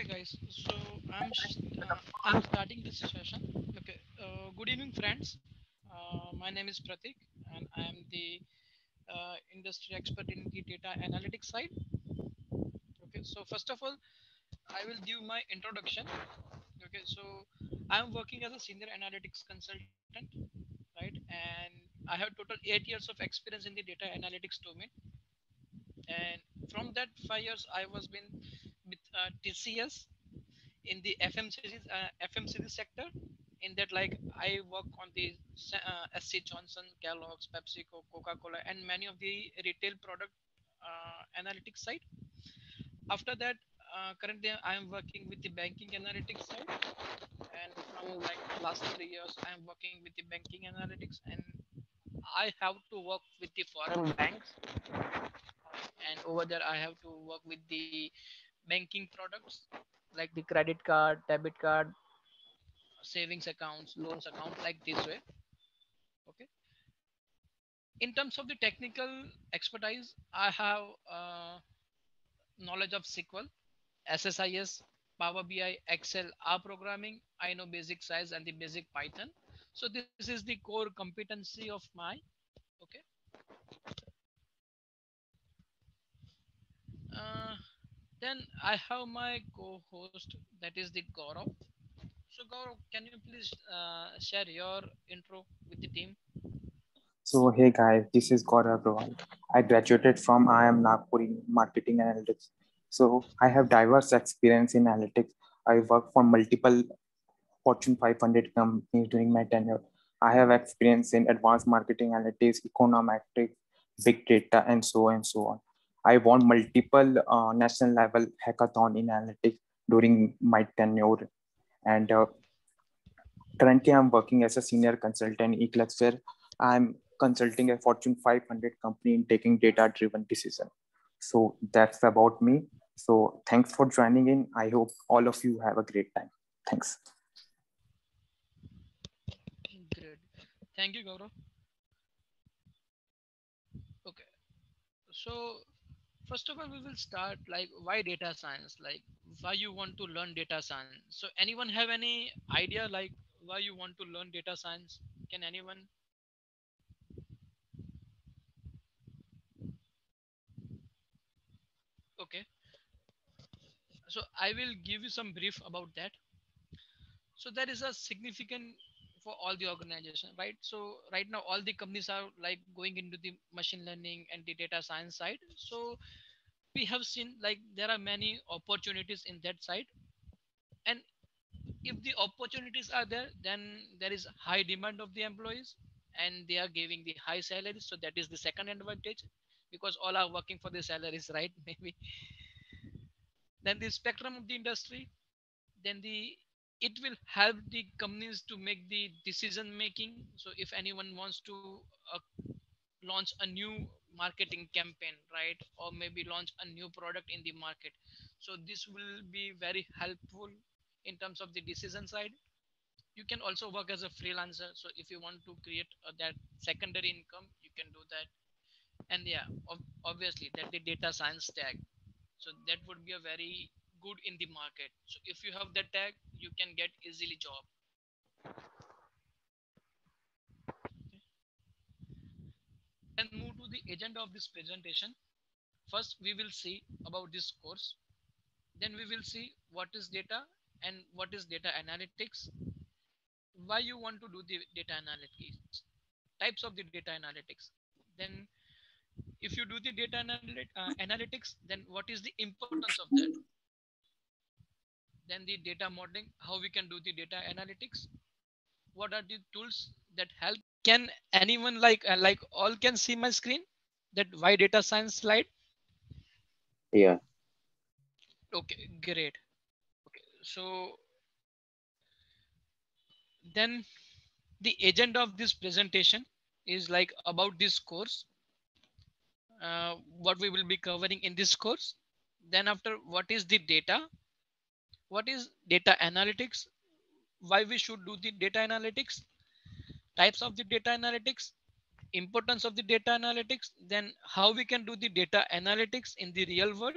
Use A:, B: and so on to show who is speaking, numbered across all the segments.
A: guys. So I'm starting this session. Okay. Good evening, friends. My name is Pratik, and I am the industry expert in the data analytics side. Okay. So first of all, I will give my introduction. Okay. So I'm working as a senior analytics consultant, right? And I have total 8 years of experience in the data analytics domain. And from that 5 years, I was been with TCS in the FMCG sector. In that, like I work on the SC Johnson, Kellogg's, PepsiCo, Coca-Cola, and many of the retail product analytics side. After that, currently I am working with the banking analytics side, and from like last 3 years, I am working with the banking analytics, and I have to work with the foreign banks, and over there I have to work with the banking products like the credit card, debit card, savings accounts, loans account, like this way. Okay. In terms of the technical expertise, I have knowledge of SQL, SSIS, Power BI, Excel, R programming. I know basic size and the basic Python. So this is the core competency of my. Okay. Uh, then I have my co-host, that is the Gaurav. So Gaurav, can you please share your intro with the team?
B: So, hey guys, this is Gaurav Agrawal. I graduated from IIM Nagpur in Marketing Analytics. So, I have diverse experience in analytics. I worked for multiple Fortune 500 companies during my tenure. I have experience in advanced marketing analytics, econometrics, big data, and so on. I won multiple national level hackathon in analytics during my tenure. And currently, I'm working as a senior consultant in Eclipse, where I'm consulting a Fortune 500 company in taking data-driven decision. So that's about me. So thanks for joining in. I hope all of you have a great time. Thanks.
A: Great. Thank you, Gaurav. Okay. So first of all, we will start like why data science, like why you want to learn data science. So anyone have any idea like why you want to learn data science? Can anyone? Okay. So I will give you some brief about that. So there is a significant for all the organization, right? So right now all the companies are like going into the machine learning and the data science side. So we have seen like there are many opportunities in that side, and if the opportunities are there, then there is high demand of the employees, and they are giving the high salaries. So that is the second advantage, because all are working for the salaries, right? Maybe. Then the spectrum of the industry, then the it will help the companies to make the decision making. So if anyone wants to launch a new marketing campaign, right, or maybe launch a new product in the market, so this will be very helpful in terms of the decision side. You can also work as a freelancer, so if you want to create that secondary income, you can do that. And yeah, obviously that the data science tag, so that would be a very good in the market. So if you have that tag, you can get easily job. Then move to the agenda of this presentation. First we will see about this course, then we will see what is data and what is data analytics, why you want to do the data analytics, types of the data analytics. Then if you do the data analytics, then what is the importance of that, then the data modeling, how we can do the data analytics, what are the tools that help. Can anyone like all can see my screen, that why data science slide?
C: Yeah.
A: Okay, great. Okay, so then the agenda of this presentation is like about this course, what we will be covering in this course. Then after, what is the data, what is data analytics, why we should do the data analytics, types of the data analytics, importance of the data analytics, then how we can do the data analytics in the real world,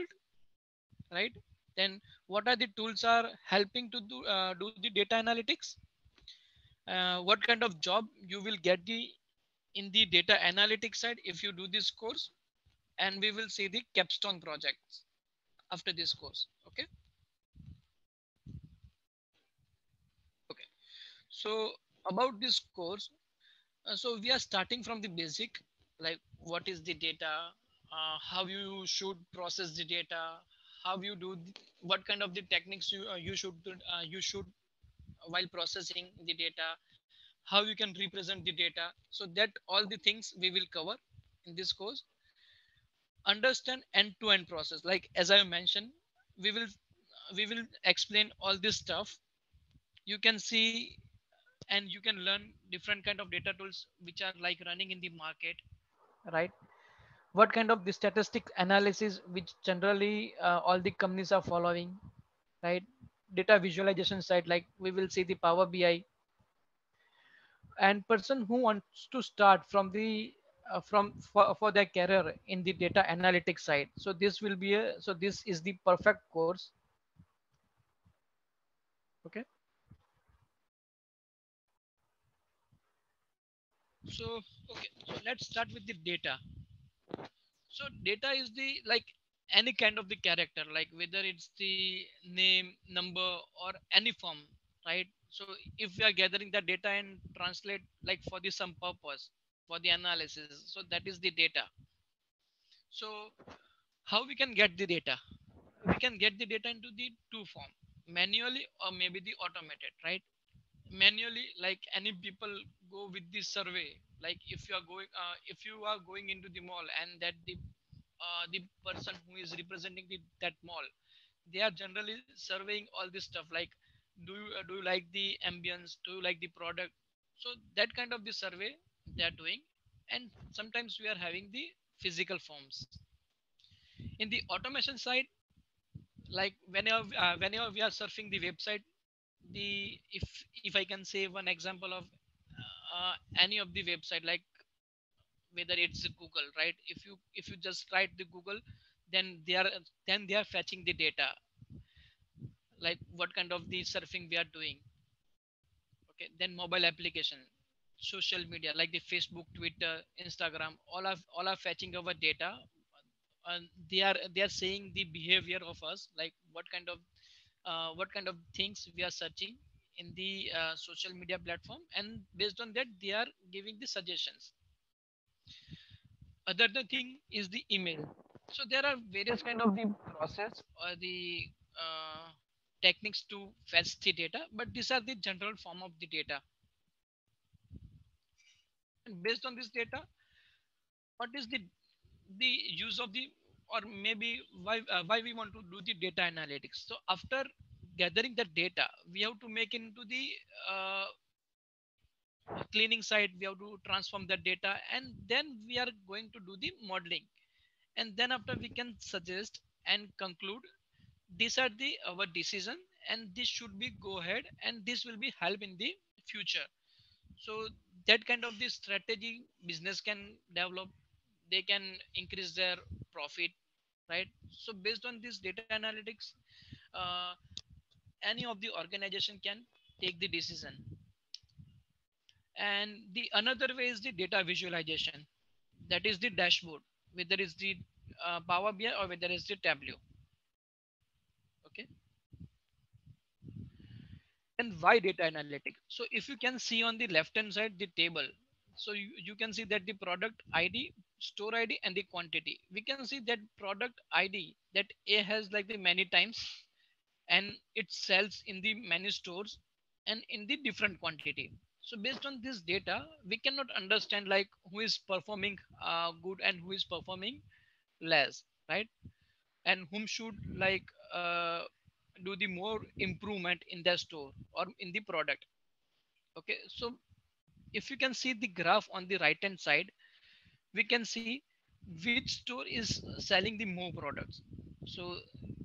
A: right? Then what are the tools are helping to do the data analytics? What kind of job you will get the in the data analytics side if you do this course, and we will see the capstone projects after this course. Okay. Okay. So about this course, so we are starting from the basic, like what is the data, how you should process the data, how you do what kind of the techniques you should while processing the data, how you can represent the data. So that all the things we will cover in this course. Understand end to end process, like as I mentioned, we will we will explain all this stuff. You can see and you can learn different kind of data tools which are like running in the market, right? What kind of the statistic analysis which generally all the companies are following, right? Data visualization side, like we will see the Power BI. And person who wants to start from the for their career in the data analytics side, so this will be a, so this is the perfect course. Okay. So okay, so let's start with the data. So data is the like any kind of the character, like whether it's the name, number, or any form, right? So if we are gathering the data and translate like for the some purpose for the analysis, so that is the data. So how we can get the data? We can get the data into the two form, manually or maybe the automated, right? Manually, like any people go with the survey, like if you are going into the mall and that the person who is representing that mall, they are generally surveying all this stuff, like do you like the ambience, do you like the product? So that kind of the survey they are doing. And sometimes we are having the physical forms. In the automation side, like whenever we are surfing the website, the if I can say one example of any of the website, like whether it's Google, right? If you just write the Google, then they are fetching the data, like what kind of the surfing we are doing. Okay. Then mobile application, social media like the Facebook, Twitter, Instagram, all are fetching our data. And they are saying the behavior of us, like what kind of things we are searching in the social media platform, and based on that they are giving the suggestions. Other the thing is the email. So there are various kind of the process or the uh, techniques to fetch the data, but these are the general form of the data. And based on this data, what is the use of the, or maybe why we want to do the data analytics? So after gathering the data, we have to make into the uh, cleaning side, we have to transform the data, and then we are going to do the modeling. And then after we can suggest and conclude these are the our decision, and this should be go ahead, and this will be help in the future. So that kind of the strategy business can develop, they can increase their profit, right? So based on this data analytics, uh, any of the organization can take the decision. And the another way is the data visualization, that is the dashboard, whether it's the Power BI or whether it's the Tableau. Okay. And why data analytics? So if you can see on the left hand side the table, so you can see that the product ID, store ID, and the quantity. We can see that product ID, that A has like the many times, and it sells in the many stores and in the different quantity. So based on this data, we cannot understand like who is performing good and who is performing less, right? And whom should like do the more improvement in their store or in the product. Okay. So if you can see the graph on the right hand side, we can see which store is selling the more products. So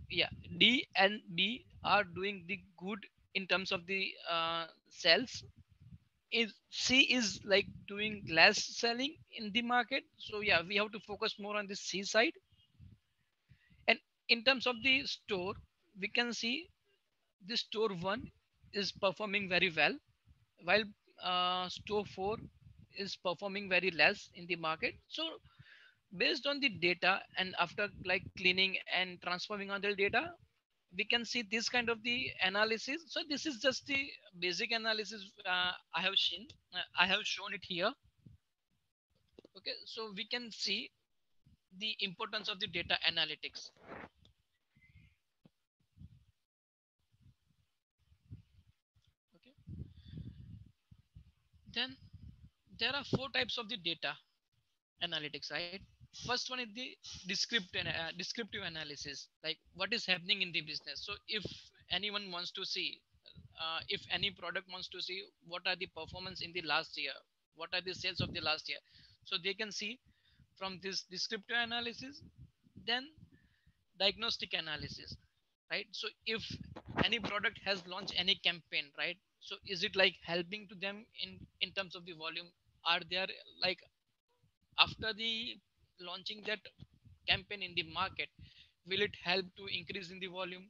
A: yeah, D and B are doing the good in terms of the sales. Is C is like doing less selling in the market. So yeah, we have to focus more on the C side. And in terms of the store, we can see the store 1 is performing very well, while store 4 is performing very less in the market. So based on the data, and after like cleaning and transforming on the data, we can see this kind of the analysis. So this is just the basic analysis I have shown it here. Okay, so we can see the importance of the data analytics. Okay, then there are four types of the data analytics, right? First one is the descriptive analysis, like what is happening in the business. So if anyone wants to see, if any product wants to see what are the performance in the last year, what are the sales of the last year, so they can see from this descriptive analysis. Then diagnostic analysis, right? So if any product has launched any campaign, right, so is it like helping to them in terms of the volume? Are there like after the launching that campaign in the market, will it help to increase in the volume,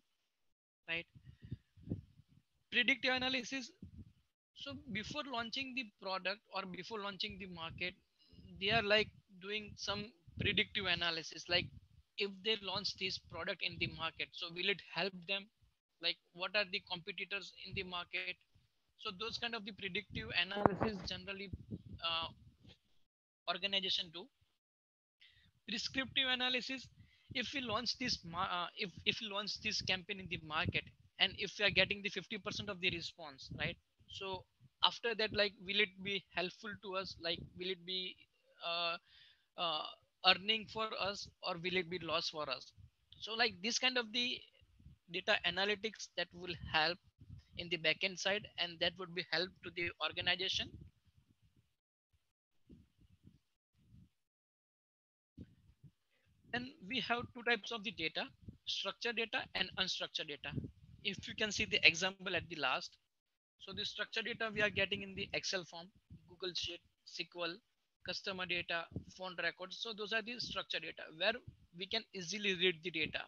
A: right? Predictive analysis. So before launching the product or before launching the market, they are like doing some predictive analysis, like if they launch this product in the market, so will it help them, like what are the competitors in the market. So those kind of the predictive analysis generally uh, organization do. Prescriptive analysis. If we launch if we launch this campaign in the market, and if we are getting the 50% of the response, right, so after that, like will it be helpful to us, like will it be uh, uh, earning for us, or will it be loss for us? So like this kind of the data analytics that will help in the backend side, and that would be help to the organization. Then we have two types of the data: structured data and unstructured data. If you can see the example at the last, so the structured data we are getting in the Excel form, Google Sheet, SQL, customer data, phone records. So those are the structured data where we can easily read the data,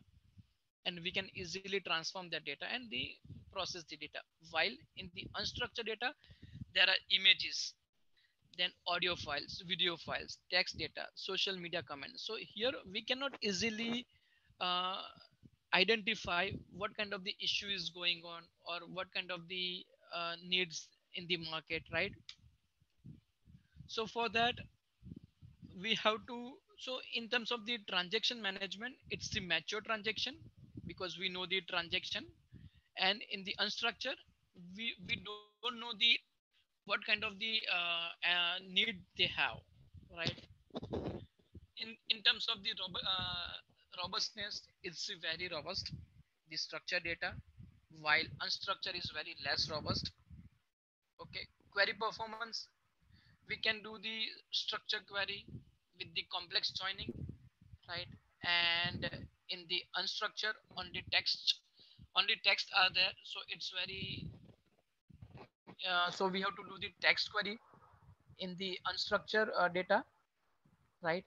A: and we can easily transform that data and the process the data. While in the unstructured data, there are images, then audio files, video files, text data, social media comments. So here we cannot easily uh, identify what kind of the issue is going on, or what kind of the needs in the market, right? So for that, we have to, so in terms of the transaction management, it's the mature transaction, because we know the transaction. And in the unstructured, we don't know the what kind of the need they have, right? In terms of the robustness, it's very robust, the structured data, while unstructured is very less robust. Okay, query performance. We can do the structure query with the complex joining, right? And in the unstructured, only text are there, so it's very so we have to do the text query in the unstructured data, right?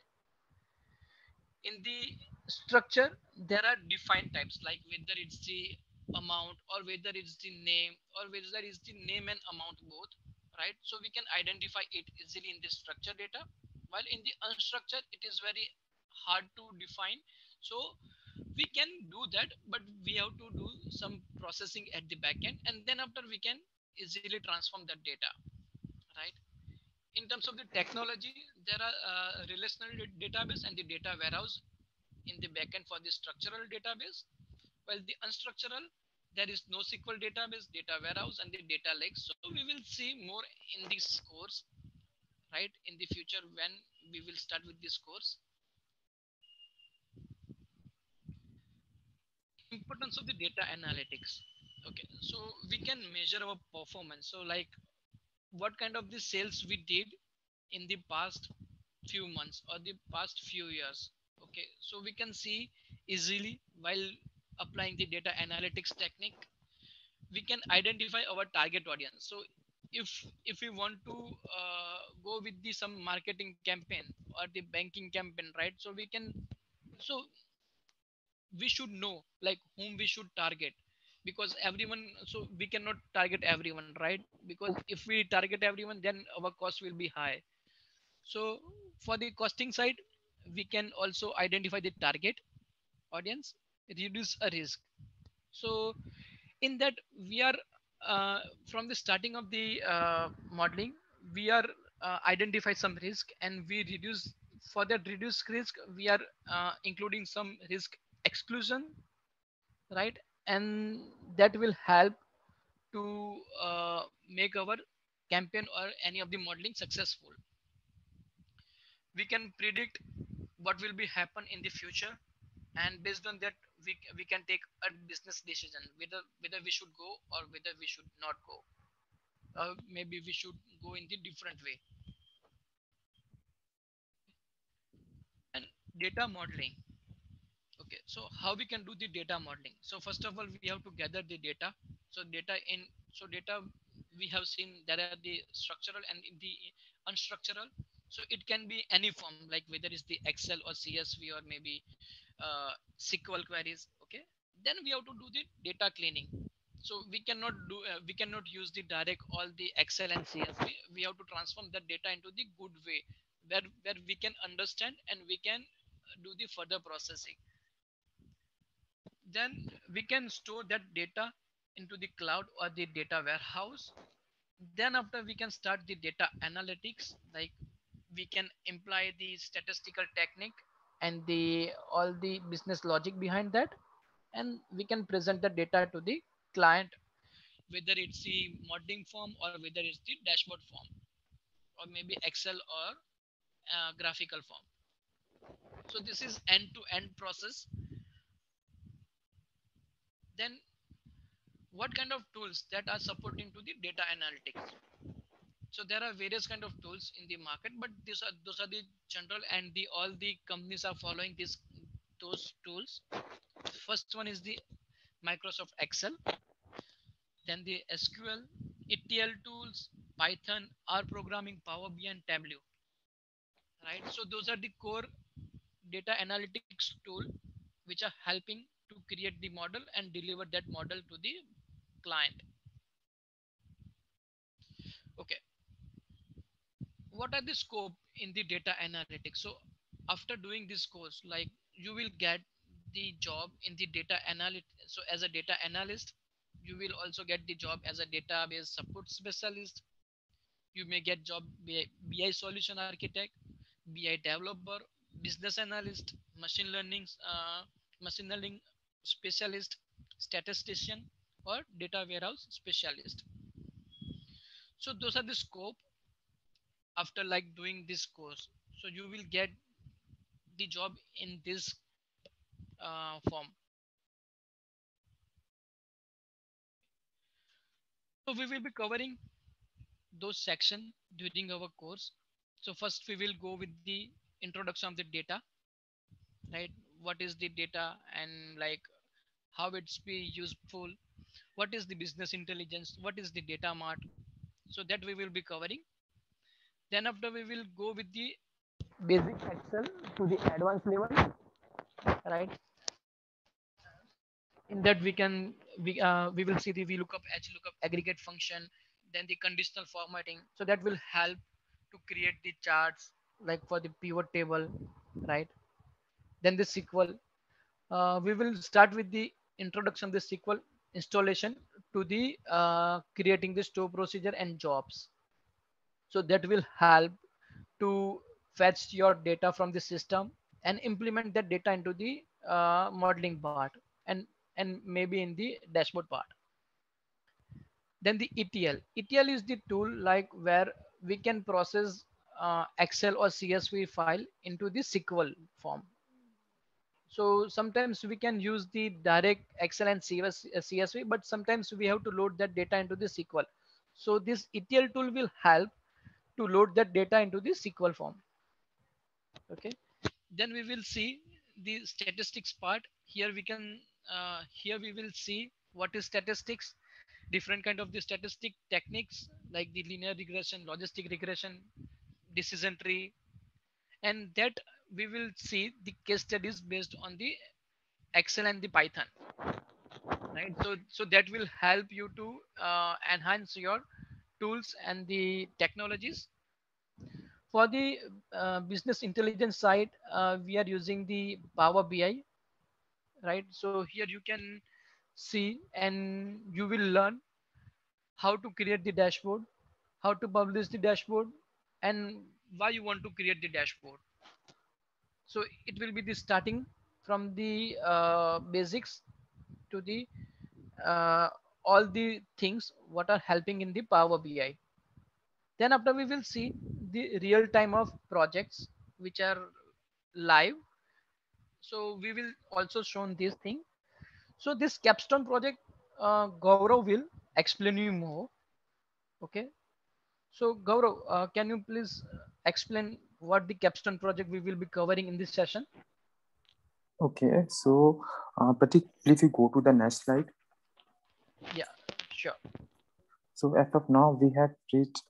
A: In the structure, there are defined types, like whether it's the amount, or whether it's the name, or whether it's the name and amount both, right? So we can identify it easily in the structured data, while in the unstructured it is very hard to define. So we can do that, but we have to do some processing at the back end, and then after we can easily transform that data, right? In terms of the technology, there are relational database and the data warehouse in the backend for the structural database, while the unstructural, there is no SQL database, data warehouse, and the data lake. So we will see more in this course, right, in the future when we will start with this course. Importance of the data analytics. Okay, so we can measure our performance. So like what kind of the sales we did in the past few months or the past few years. Okay, so we can see easily while applying the data analytics technique, we can identify our target audience. So if we want to go with the some marketing campaign or the banking campaign, right, so we can, so we should know like whom we should target, because everyone, so we cannot target everyone, right? Because if we target everyone, then our cost will be high. So for the costing side, we can also identify the target audience, reduce a risk. So in that we are from the starting of the modeling, we are identify some risk and we reduce. For that reduced risk, we are including some risk exclusion, right? And that will help to make our campaign or any of the modeling successful. We can predict what will be happen in the future, and based on that we can take a business decision whether we should go or whether we should not go, maybe we should go in the different way. And data modeling. Okay, so how we can do the data modeling? So first of all, we have to gather the data. So data, we have seen there are the structural and the unstructural. So it can be any form, like whether it's the Excel or CSV or maybe SQL queries. Okay, then we have to do the data cleaning. So we cannot use the direct all the Excel and CSV. We have to transform that data into the good way, where we can understand and we can do the further processing. Then we can store that data into the cloud or the data warehouse. Then after we can start the data analytics, like we can imply the statistical technique and the all the business logic behind that, and we can present the data to the client, whether it's the modeling form or whether it's the dashboard form or maybe Excel or graphical form. So this is end to end process. Then what kind of tools that are supporting to the data analytics? So there are various kind of tools in the market, but those are the general, and the all the companies are following this those tools. First one is the Microsoft Excel, then the SQL, ETL tools, Python, R programming, Power BI, and Tableau. Right. So those are the core data analytics tool which are helping to create the model and deliver that model to the client. Okay, what are the scope in the data analytics? So after doing this course, like you will get the job in the data analytics. So as a data analyst, you will also get the job as a database support specialist. You may get job BI solution architect, BI developer, business analyst, machine learning specialist, statistician, or data warehouse specialist. So those are the scope after like doing this course. So you will get the job in this form. So we will be covering those section during our course. So first we will go with the introduction of the data, right? What is the data and like how it's be useful? What is the business intelligence? What is the data mart? So that we will be covering. Then after we will go with the basic Excel to the advanced level, right? In that we will see the VLOOKUP, HLOOKUP, aggregate function, then the conditional formatting. So that will help to create the charts like for the pivot table, right? Then the SQL. We will start with the introduction of the SQL installation to the creating the store procedure and jobs. So that will help to fetch your data from the system and implement that data into the modeling part and maybe in the dashboard part. Then the ETL is the tool like where we can process Excel or CSV file into the SQL form. So sometimes we can use the direct Excel and CSV, but sometimes we have to load that data into the SQL. So this ETL tool will help to load that data into the SQL form. Okay. Then we will see the statistics part. Here we can here we will see what is statistics, different kind of the statistic techniques like the linear regression, logistic regression, decision tree, and that we will see the case studies based on the Excel and the Python, right? So that will help you to enhance your tools and the technologies. For the business intelligence side, we are using the Power BI, right? So here you can see and you will learn how to create the dashboard, how to publish the dashboard, and why you want to create the dashboard. So it will be the starting from the basics to the uh, all the things what are helping in the Power BI. Then after we will see the real time of projects which are live. So we will also show this thing. So this capstone project, Gaurav will explain you more. Okay. So Gaurav, can you please explain what the capstone project we will be covering in this session?
B: Okay, so Pratik, please you go to the next slide.
A: Yeah, sure.
B: So as of now, we have reached.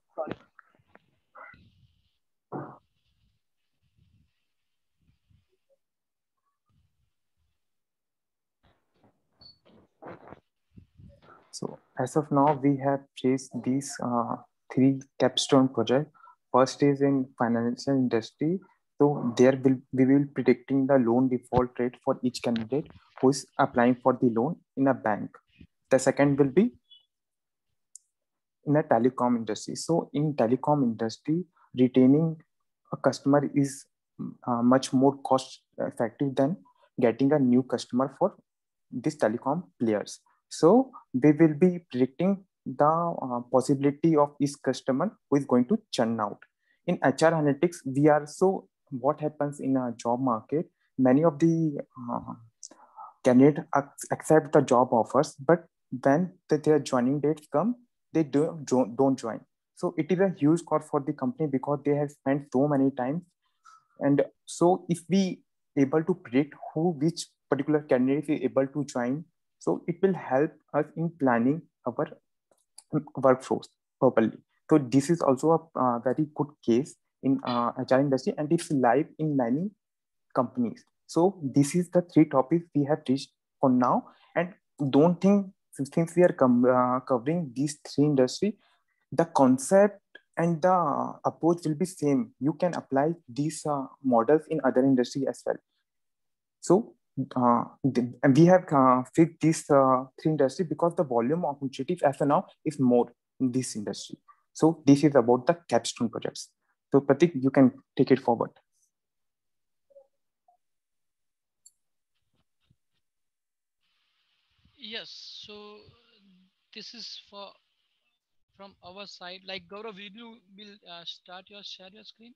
B: So as of now, we have faced these three capstone projects. First is in financial industry. So there will we will predicting the loan default rate for each candidate who is applying for the loan in a bank. The second will be in a telecom industry. So in telecom industry, retaining a customer is much more cost effective than getting a new customer for these telecom players. So we will be predicting the possibility of each customer who is going to churn out. In HR analytics, we are so what happens in a job market, many of the candidates accept the job offers, but when their joining dates come, they don't join. So it is a huge cost for the company because they have spent so many times. And so if we able to predict who which particular candidate is able to join, so it will help us in planning our workforce properly. So this is also a very good case in HR industry, and it's live in many companies. So this is the three topics we have reached for now, and don't think since we are covering these three industry, the concept and the approach will be same. You can apply these models in other industry as well. So and we have fit these three industry because the volume of initiatives as of now is more in this industry. So this is about the capstone projects. So Pratik, you can take it forward.
A: Yes. So this is for from our side. Like Gaurav, will you will start your share your screen?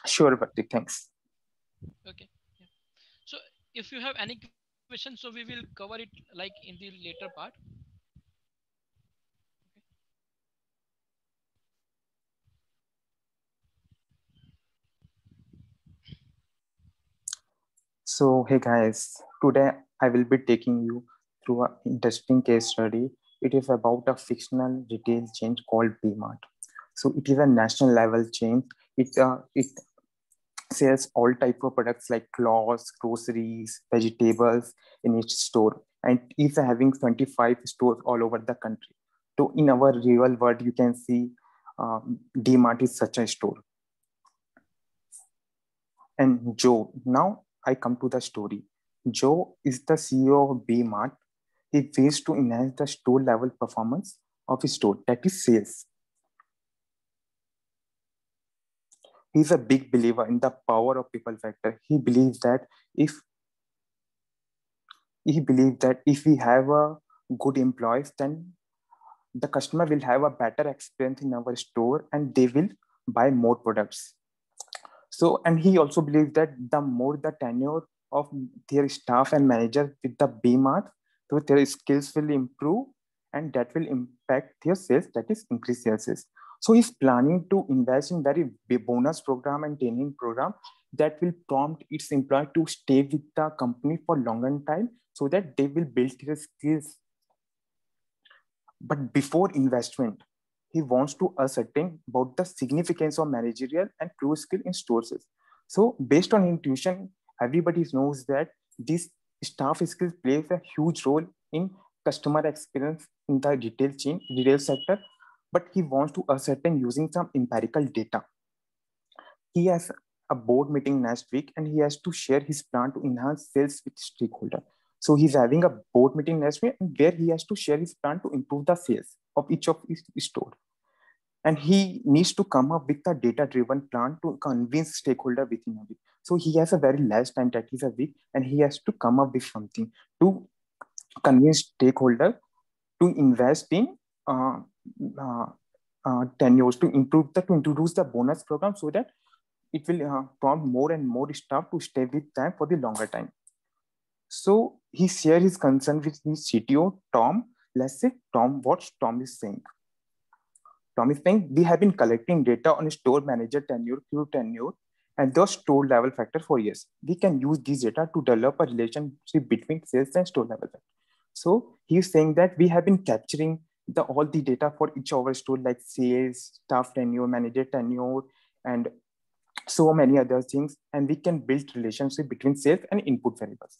B: Sure, Pratik, thanks.
A: Okay. Yeah. So if you have any questions, so we will cover it like in the later part.
B: So, hey guys, today I will be taking you through an interesting case study. It is about a fictional retail chain called B-Mart. So, it is a national level chain. It sells all type of products like clothes, groceries, vegetables in each store, and is having 25 stores all over the country. So, in our real world, you can see D-Mart is such a store. And Joe, now I come to the story. Joe is the CEO of B-Mart. He ways to enhance the store level performance of his store, that is sales. He's a big believer in the power of people factor. If he believes that if we have a good employees, then the customer will have a better experience in our store and they will buy more products. So, and he also believes that the more the tenure of their staff and manager with the B-Mart, so their skills will improve and that will impact their sales, that is increase their sales. So he's planning to invest in very big bonus program and training program that will prompt its employee to stay with the company for longer time so that they will build their skills. But before investment, he wants to ascertain about the significance of managerial and crew skill in stores. So based on intuition, everybody knows that this staff skills plays a huge role in customer experience in the retail sector, but he wants to ascertain using some empirical data. He has a board meeting next week and he has to share his plan to enhance sales with stakeholder. So he's having a board meeting next week where he has to share his plan to improve the sales of each of his store. And he needs to come up with a data-driven plan to convince stakeholder within a week. So he has a very less time, that is a week, and he has to come up with something to convince stakeholder to invest in tenures, to introduce the bonus program so that it will prompt more and more staff to stay with them for the longer time. So he shared his concern with his CTO, Tom. Let's say what Tom is saying. Tom is saying, we have been collecting data on store manager tenure, Q tenure, and the store level factor for years. We can use this data to develop a relationship between sales and store level factor. So he's saying that we have been capturing all the data for each of our store, like sales, staff tenure, manager tenure, and so many other things, and we can build relationship between sales and input variables.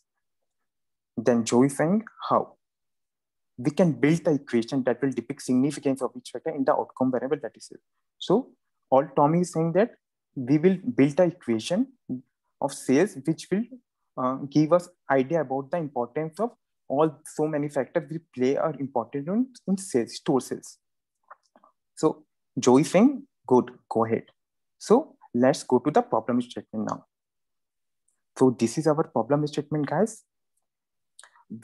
B: Then Joe is saying how we can build the equation that will depict significance of each factor in the outcome variable that is sales. So all Tommy is saying that we will build the equation of sales which will give us idea about the importance of all so many factors which play are important in sales, store sales. So Joe is saying good, go ahead. So let's go to the problem statement now. So this is our problem statement, guys.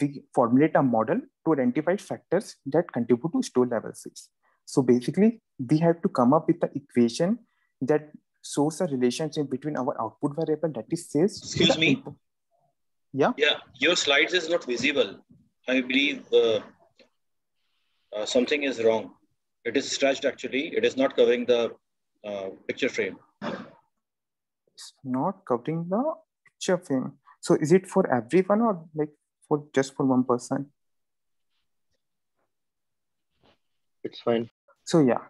B: We formulate a model to identify factors that contribute to store level sales. So basically, we have to come up with the equation that shows a relationship between our output variable, that is sales.
C: Excuse me.
B: Input. Yeah.
C: Yeah, your slides is not visible. I believe something is wrong. It is stretched actually. It is not covering the picture frame.
B: It's not covering the picture frame. So is it for everyone or like for just for one person?
C: It's fine.
B: So yeah.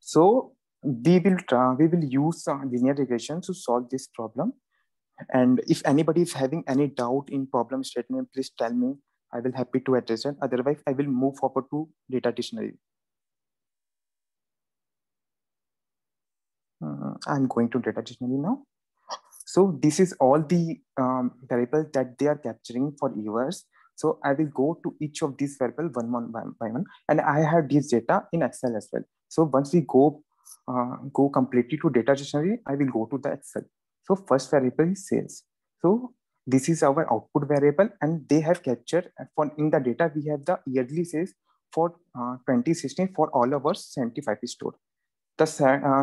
B: So we will use linear regression to solve this problem. And if anybody is having any doubt in problem statement, please tell me. I will happy to address it. Otherwise, I will move forward to data dictionary. I'm going to data dictionary now. So this is all the variables that they are capturing for years. So I will go to each of these variables one by one, and I have this data in Excel as well. So once we go completely to data dictionary, I will go to the Excel. So first variable is sales. So this is our output variable, and they have captured in the data we have the yearly sales for 2016 for all of our 75 store. The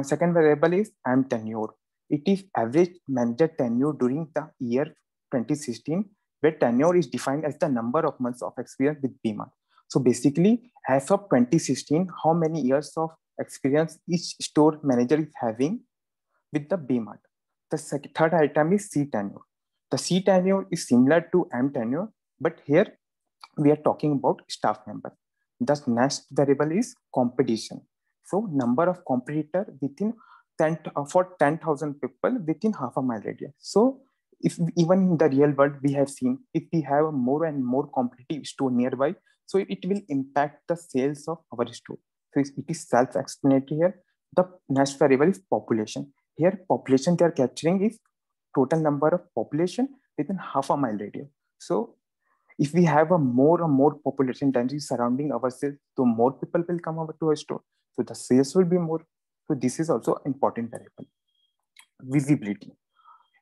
B: second variable is tenure. It is average manager tenure during the year 2016, where tenure is defined as the number of months of experience with BMAT. So basically, as of 2016, how many years of experience each store manager is having with the BMAT. The third item is C tenure. The C tenure is similar to M tenure, but here we are talking about staff member. The next variable is competition. So number of competitor within for 10,000 people within half a mile radius. So if even in the real world, we have seen if we have more and more competitive store nearby, so it will impact the sales of our store. So it is self-explanatory here. The next variable is population. Here population they are capturing is total number of population within half a mile radius. So if we have a more and more population density surrounding ourselves, so more people will come over to our store. So the sales will be more. So this is also important variable. Visibility.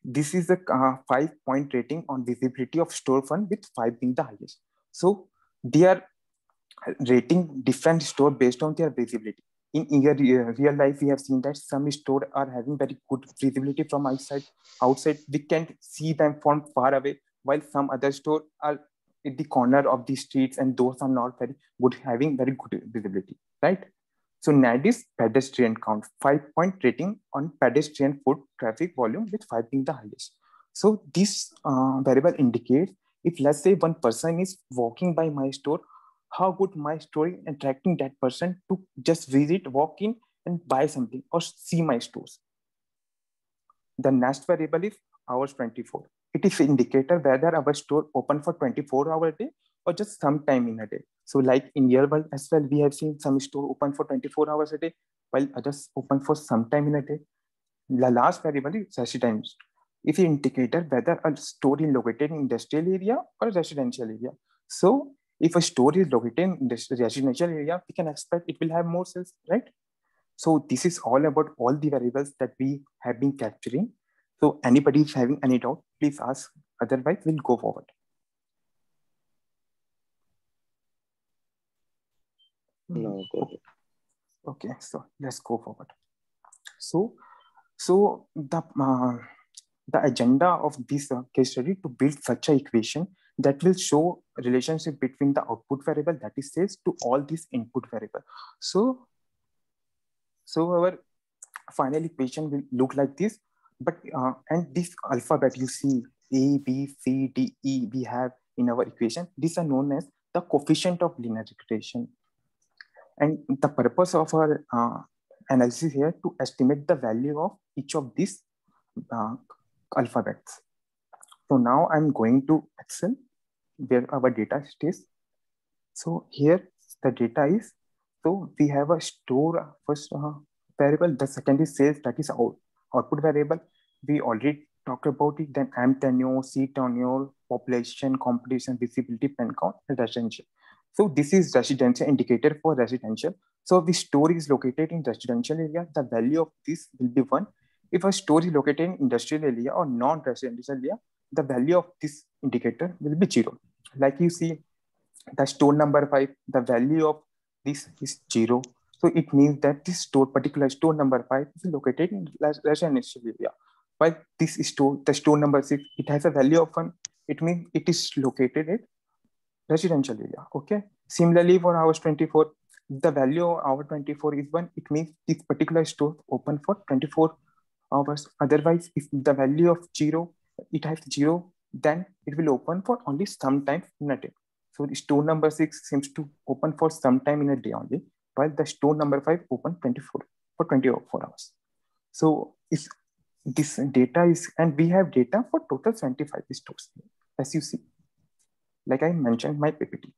B: This is a 5-point rating on visibility of storefront, with 5 being the highest. So they are rating different store based on their visibility. In real life, we have seen that some stores are having very good visibility from outside. We can see them from far away, while some other stores are at the corner of the streets, and those are not very good, having very good visibility, right? So NAD is pedestrian count, 5-point rating on pedestrian foot traffic volume, with 5 being the highest. So this variable indicates if, let's say, one person is walking by my store, how would my store is attracting that person to just visit, walk in and buy something or see my stores. The next variable is hours 24. it is indicator whether our store open for 24 hours a day or just some time in a day. So like in real world as well, we have seen some store open for 24 hours a day, while others open for some time in a day. The last variable is residence. If an indicator whether a store is located in industrial area or residential area. So if a store is located in residential area, we can expect it will have more sales, right? So this is all about all the variables that we have been capturing. So anybody is having any doubt, please ask. Otherwise, we'll go forward.
C: No, go ahead.
B: Okay, so let's go forward. So the agenda of this case study to build such an equation that will show relationship between the output variable, that is sales, to all these input variable. So our final equation will look like this. But and this alphabet you see A, B, C, D, E we have in our equation, these are known as the coefficient of linear regression. And the purpose of our analysis here to estimate the value of each of these uh, alphabets. So now I'm going to Excel where our data stays. So here the data is, so we have a store first variable, the second is sales, that is output variable. We already talked about it. Then M tenure, C tenure, population, competition, visibility, pen count, and residential. So this is residential indicator for residential. So if the store is located in residential area, the value of this will be 1. If a store is located in industrial area or non-residential area, the value of this indicator will be 0. Like you see, the store number 5, the value of this is 0. So it means that this store, particular store number 5, is located in residential area. While this store, the store number 6, it has a value of 1. It means it is located at residential area. Okay. Similarly, for hours 24, the value of hour 24 is 1. It means this particular store open for 24 hours. Otherwise, if the value of 0, it has 0, then it will open for only some time in a day. So the store number 6 seems to open for some time in a day only, while the store number 5 open 24 for 24 hours. So if this data is, and we have data for total 75 stores, as you see, like I mentioned my PPT.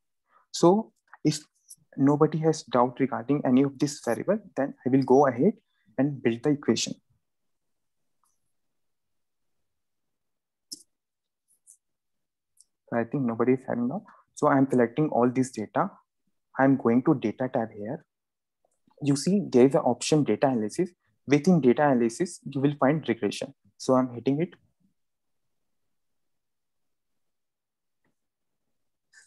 B: So if nobody has doubt regarding any of this variable, then I will go ahead and build the equation. So I think nobody is having now. So I'm selecting all this data. I'm going to data tab here. You see there is an option data analysis. Within data analysis, you will find regression. So I'm hitting it.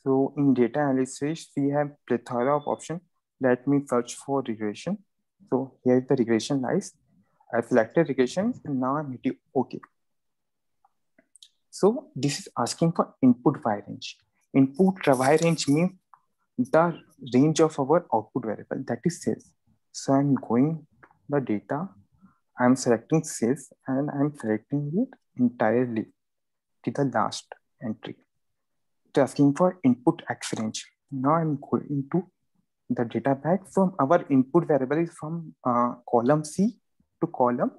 B: So in data analysis, we have plethora of options. Let me search for regression. So here the regression lies. I selected regression and now I'm hitting OK. So this is asking for input Y range. Input Y range means the range of our output variable, that is sales. So I'm going the data, I'm selecting sales and I'm selecting it entirely to the last entry. It's asking for input X range. Now I'm going to the data back from our input variable is from column C to column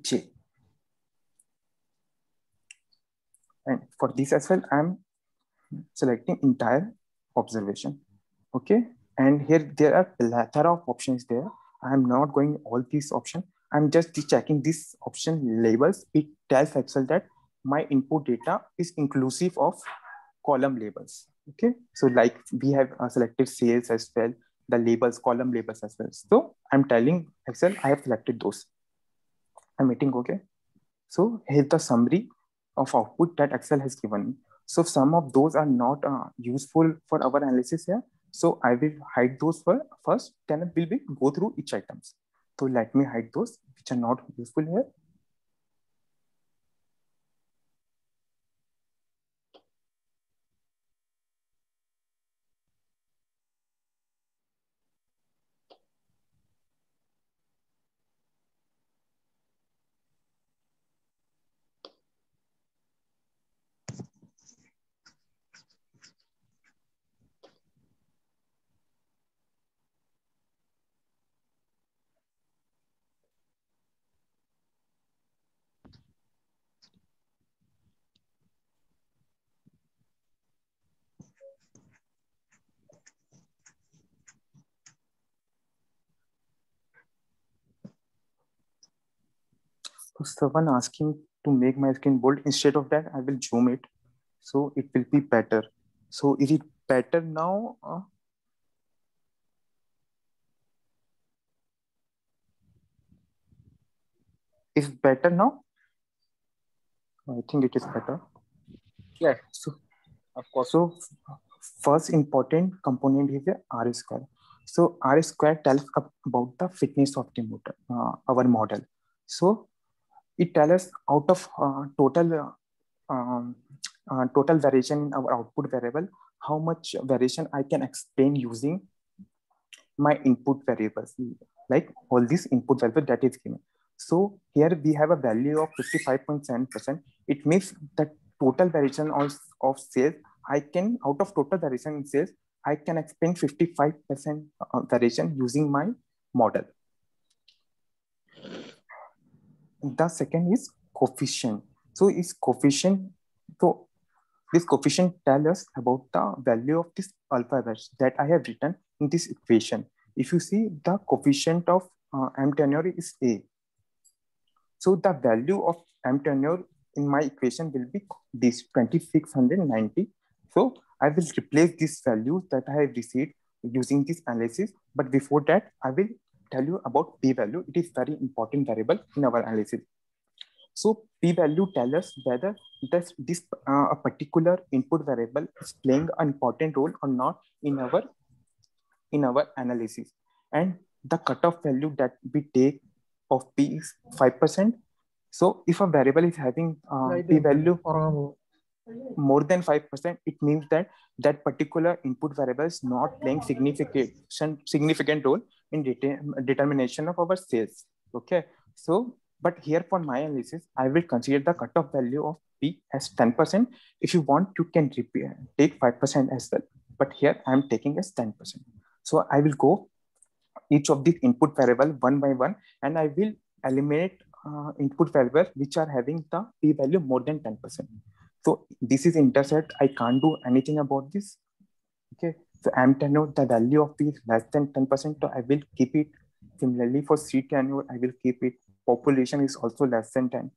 B: J. And for this as well, I'm selecting entire observation. Okay. And here there are plethora of options there. I'm not going all these options. I'm just checking this option labels. It tells Excel that my input data is inclusive of column labels. Okay. So like we have selected sales as well, the labels, column labels as well. So I'm telling Excel, I have selected those. I'm hitting okay. So here's the summary of output that Excel has given me. So some of those are not useful for our analysis here. So I will hide those first, then we will go through each items. So let me hide those which are not useful here. So someone asking to make my screen bold. Instead of that, I will zoom it. So it will be better. So is it better now? Is it better now? I think it is better.
D: Yes,
B: So,
D: of course.
B: so first important component is the R square. So R square tells about the fitness of the model, our model. So it tells us out of total variation in our output variable, how much variation I can explain using my input variables, like all these input variables that is given. So here we have a value of 55.7%. It means that total variation of sales, I can, out of total variation in sales, I can explain 55% variation using my model. The second is coefficient. So is coefficient, so this coefficient tells us about the value of this alpha values that I have written in this equation. If you see, the coefficient of M tenure is A. So the value of M tenure in my equation will be this 2690. So I will replace this value that I have received using this analysis. But before that, I will tell you about P value. It is very important variable in our analysis. So p-value tells us whether this a particular input variable is playing an important role or not in our analysis. And the cutoff value that we take of p is 5%. So if a variable is having p-value more than 5%, it means that that particular input variable is not playing significant role in determination of our sales. Okay, so but here for my analysis, I will consider the cutoff value of P as 10%. If you want, you can take 5% as well. But here I am taking as 10%. So I will go each of these input variable one by one, and I will eliminate input variables which are having the P value more than 10%. So this is intercept. I can't do anything about this. Okay. So M tenure, the value of P is less than 10%. So I will keep it. Similarly for C tenure, I will keep it. Population is also less than 10.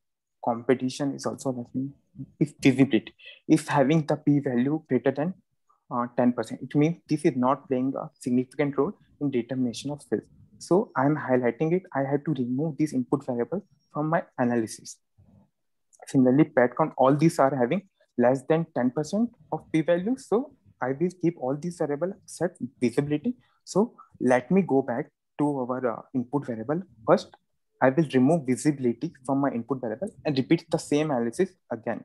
B: Competition is also less than. If feasibility, if having the P value greater than 10%, it means this is not playing a significant role in determination of sales. So I'm highlighting it. I have to remove these input variables from my analysis. Similarly, PETCON, all these are having less than 10% of p-value. So I will keep all these variables except visibility. So let me go back to our input variable. First, I will remove visibility from my input variable and repeat the same analysis again.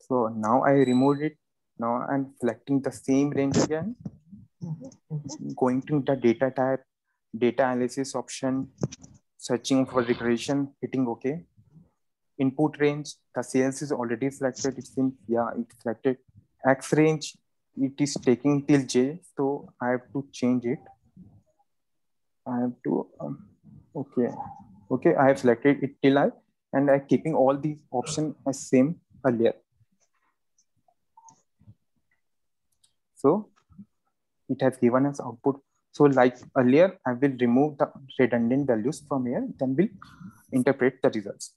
B: So now I removed it. Now I'm selecting the same range again. Going to the data type, data analysis option, searching for regression, hitting OK. Input range, the sales is already selected. It seems, yeah, it's selected. X range, it is taking till J, so I have to change it. I have to, okay, I have selected it till I, and I'm keeping all these options as same earlier. So it has given us output. So like earlier, I will remove the redundant values from here, then we'll interpret the results.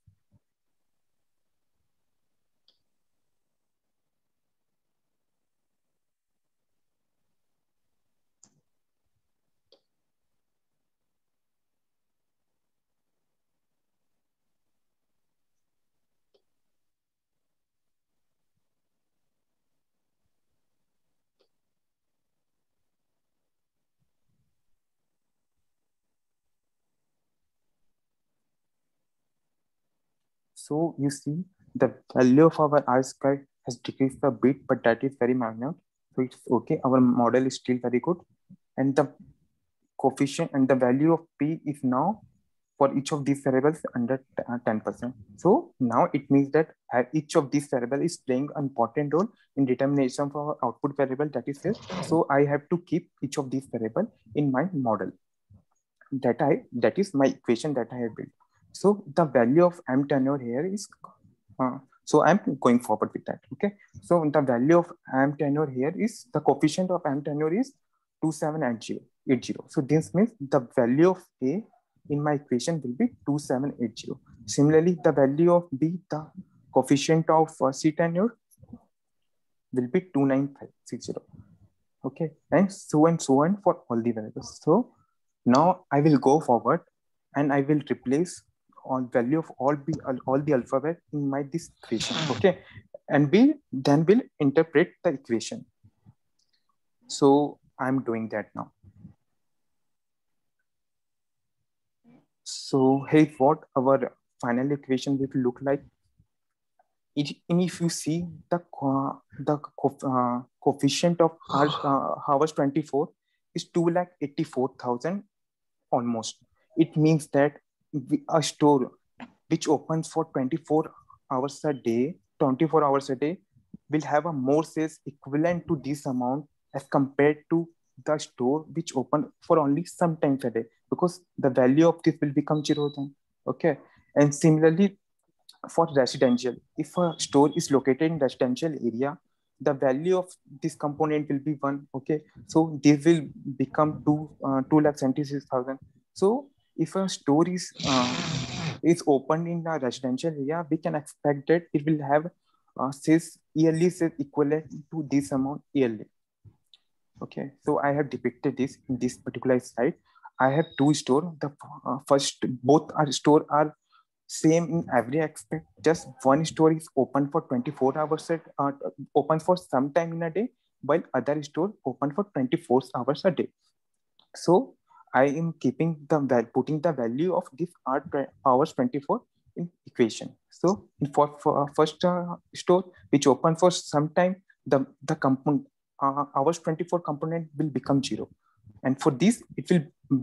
B: So you see the value of our R square has decreased a bit, but that is very minor. So it's okay. Our model is still very good. And the coefficient and the value of P is now for each of these variables under 10%. So now it means that each of these variables is playing an important role in determination of our output variable that is here. So I have to keep each of these variables in my model. That is my equation that I have built. So the value of M tenure here is So I'm going forward with that. Okay. So the value of AM tenure here is the coefficient of AM tenure is 2780. So this means the value of A in my equation will be 2780. Similarly, the value of B, the coefficient of C tenure will be 29560. Okay, and so on for all the variables. So now I will go forward and I will replace on value of all the alphabet in my this equation. Okay, and we then will interpret the equation. So I'm doing that now. So hey, what our final equation will look like? If you see the coefficient of hours 24 is 284,000 almost. It means that a store which opens for 24 hours a day, 24 hours a day, will have a more sales equivalent to this amount as compared to the store which opened for only some times a day, because the value of this will become zero then. Okay. And similarly, for residential, if a store is located in residential area, the value of this component will be 1. Okay, so this will become 276,000. So if a store is opened in a residential area, we can expect that it will have sales yearly sales equivalent to this amount yearly. Okay, so I have depicted this in this particular slide. I have two stores. The first, both our store are same in every aspect. Just one store is open for 24 hours open for some time in a day, while other store open for 24 hours a day. So I am keeping putting the value of this hours 24 in equation. So for first store which open for some time, the component hours 24 component will become 0, and for this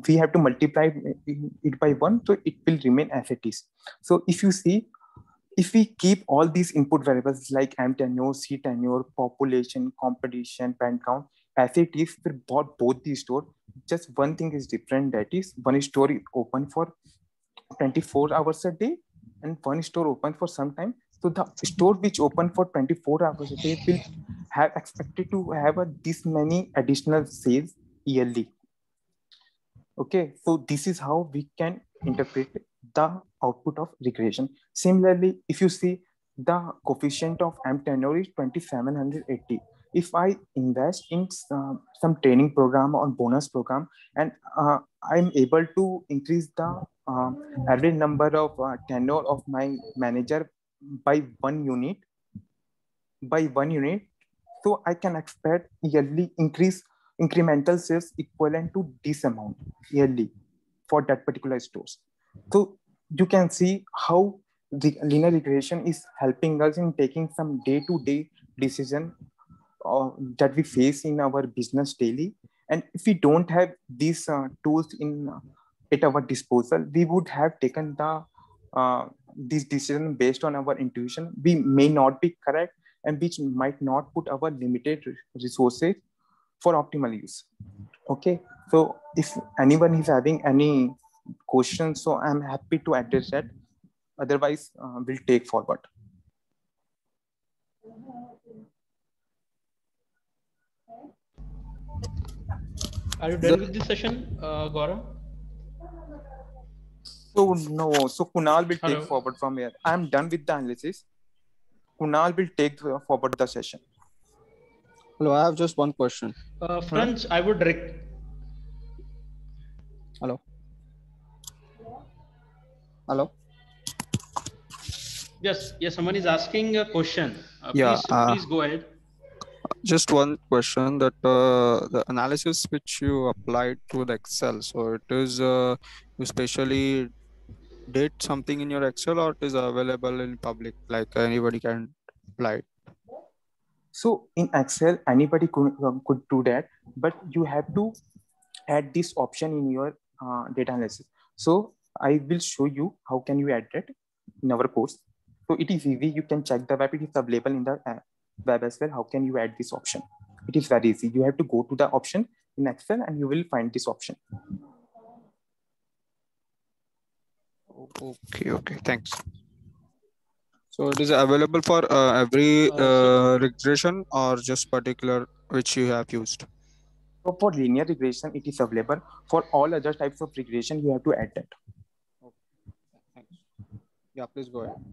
B: we have to multiply it by 1, so it will remain as it is. So if you see, if we keep all these input variables like M tenure, C tenure, population, competition, pen count as it is for both these stores, just one thing is different, that is one store is open for 24 hours a day and one store open for some time. So the store which open for 24 hours a day will have expected to have this many additional sales yearly. Okay, so this is how we can interpret the output of regression. Similarly, if you see the coefficient of M tenure is 2780. If I invest in some training program or bonus program, and I'm able to increase the average number of tenure of my manager by 1 unit, so I can expect yearly incremental sales equivalent to this amount yearly for that particular stores. So you can see how the linear regression is helping us in taking some day-to-day decision that we face in our business daily. And if we don't have these tools at our disposal, we would have taken this decision based on our intuition. We may not be correct, and which might not put our limited resources for optimal use. Okay, so if anyone is having any questions, so I'm happy to address that. Otherwise, we'll take forward.
A: Are you done with this session, Gaurav?
B: So no, so Kunal will
A: Hello.
B: take forward from here. I'm done with the analysis. Kunal will take forward the session.
D: Hello, I have just one question.
A: Friends, I would
D: Hello. Hello.
A: Yes, someone is asking a question.
D: Yeah,
A: Please go ahead.
D: Just one question, that the analysis which you applied to the Excel, so it is you specially did something in your Excel, or it is available in public, like anybody can apply it?
B: So in Excel, anybody could do that, but you have to add this option in your data analysis. So I will show you how can you add that in our course. So it is easy. You can check the web. It is available in the web as well. How can you add this option? It is very easy. You have to go to the option in Excel and you will find this option.
D: Okay, thanks. So it is available for every
A: So
D: regression or just particular which you have used?
B: So for linear regression, it is available. For all other types of regression, you have to add that.
D: Thanks. Yeah, please go ahead.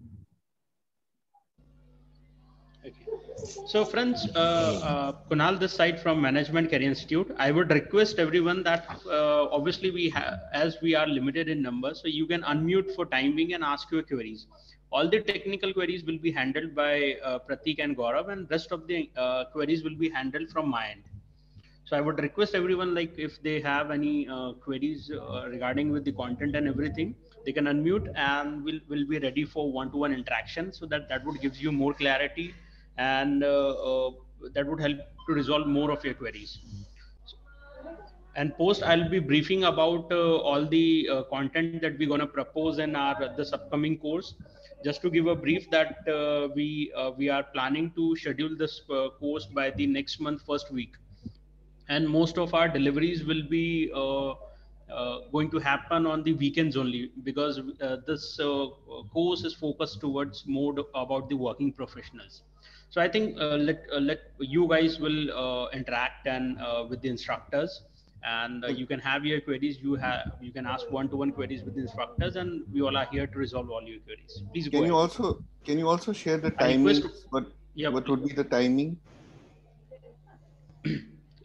E: Okay. So friends, Kunal this side from Management Career Institute. I would request everyone that obviously we have, as we are limited in numbers, so you can unmute for time being and ask your queries. All the technical queries will be handled by Pratik and Gaurav, and rest of the queries will be handled from my end. So I would request everyone, like if they have any queries regarding with the content and everything, they can unmute and will be ready for one-to-one interaction. So that would gives you more clarity, and that would help to resolve more of your queries. And post, I'll be briefing about all the content that we're gonna propose in our this upcoming course. Just to give a brief that we are planning to schedule this course by the next month first week, and most of our deliveries will be going to happen on the weekends only, because this course is focused towards more about the working professionals. So I think let you guys will interact and with the instructors, and you can have your queries. You can ask one-to-one queries with the instructors, and we all are here to resolve all your queries. Please go ahead.
F: Can you also share the
E: I request.
F: timings?
E: Yeah,
F: What would be the timing?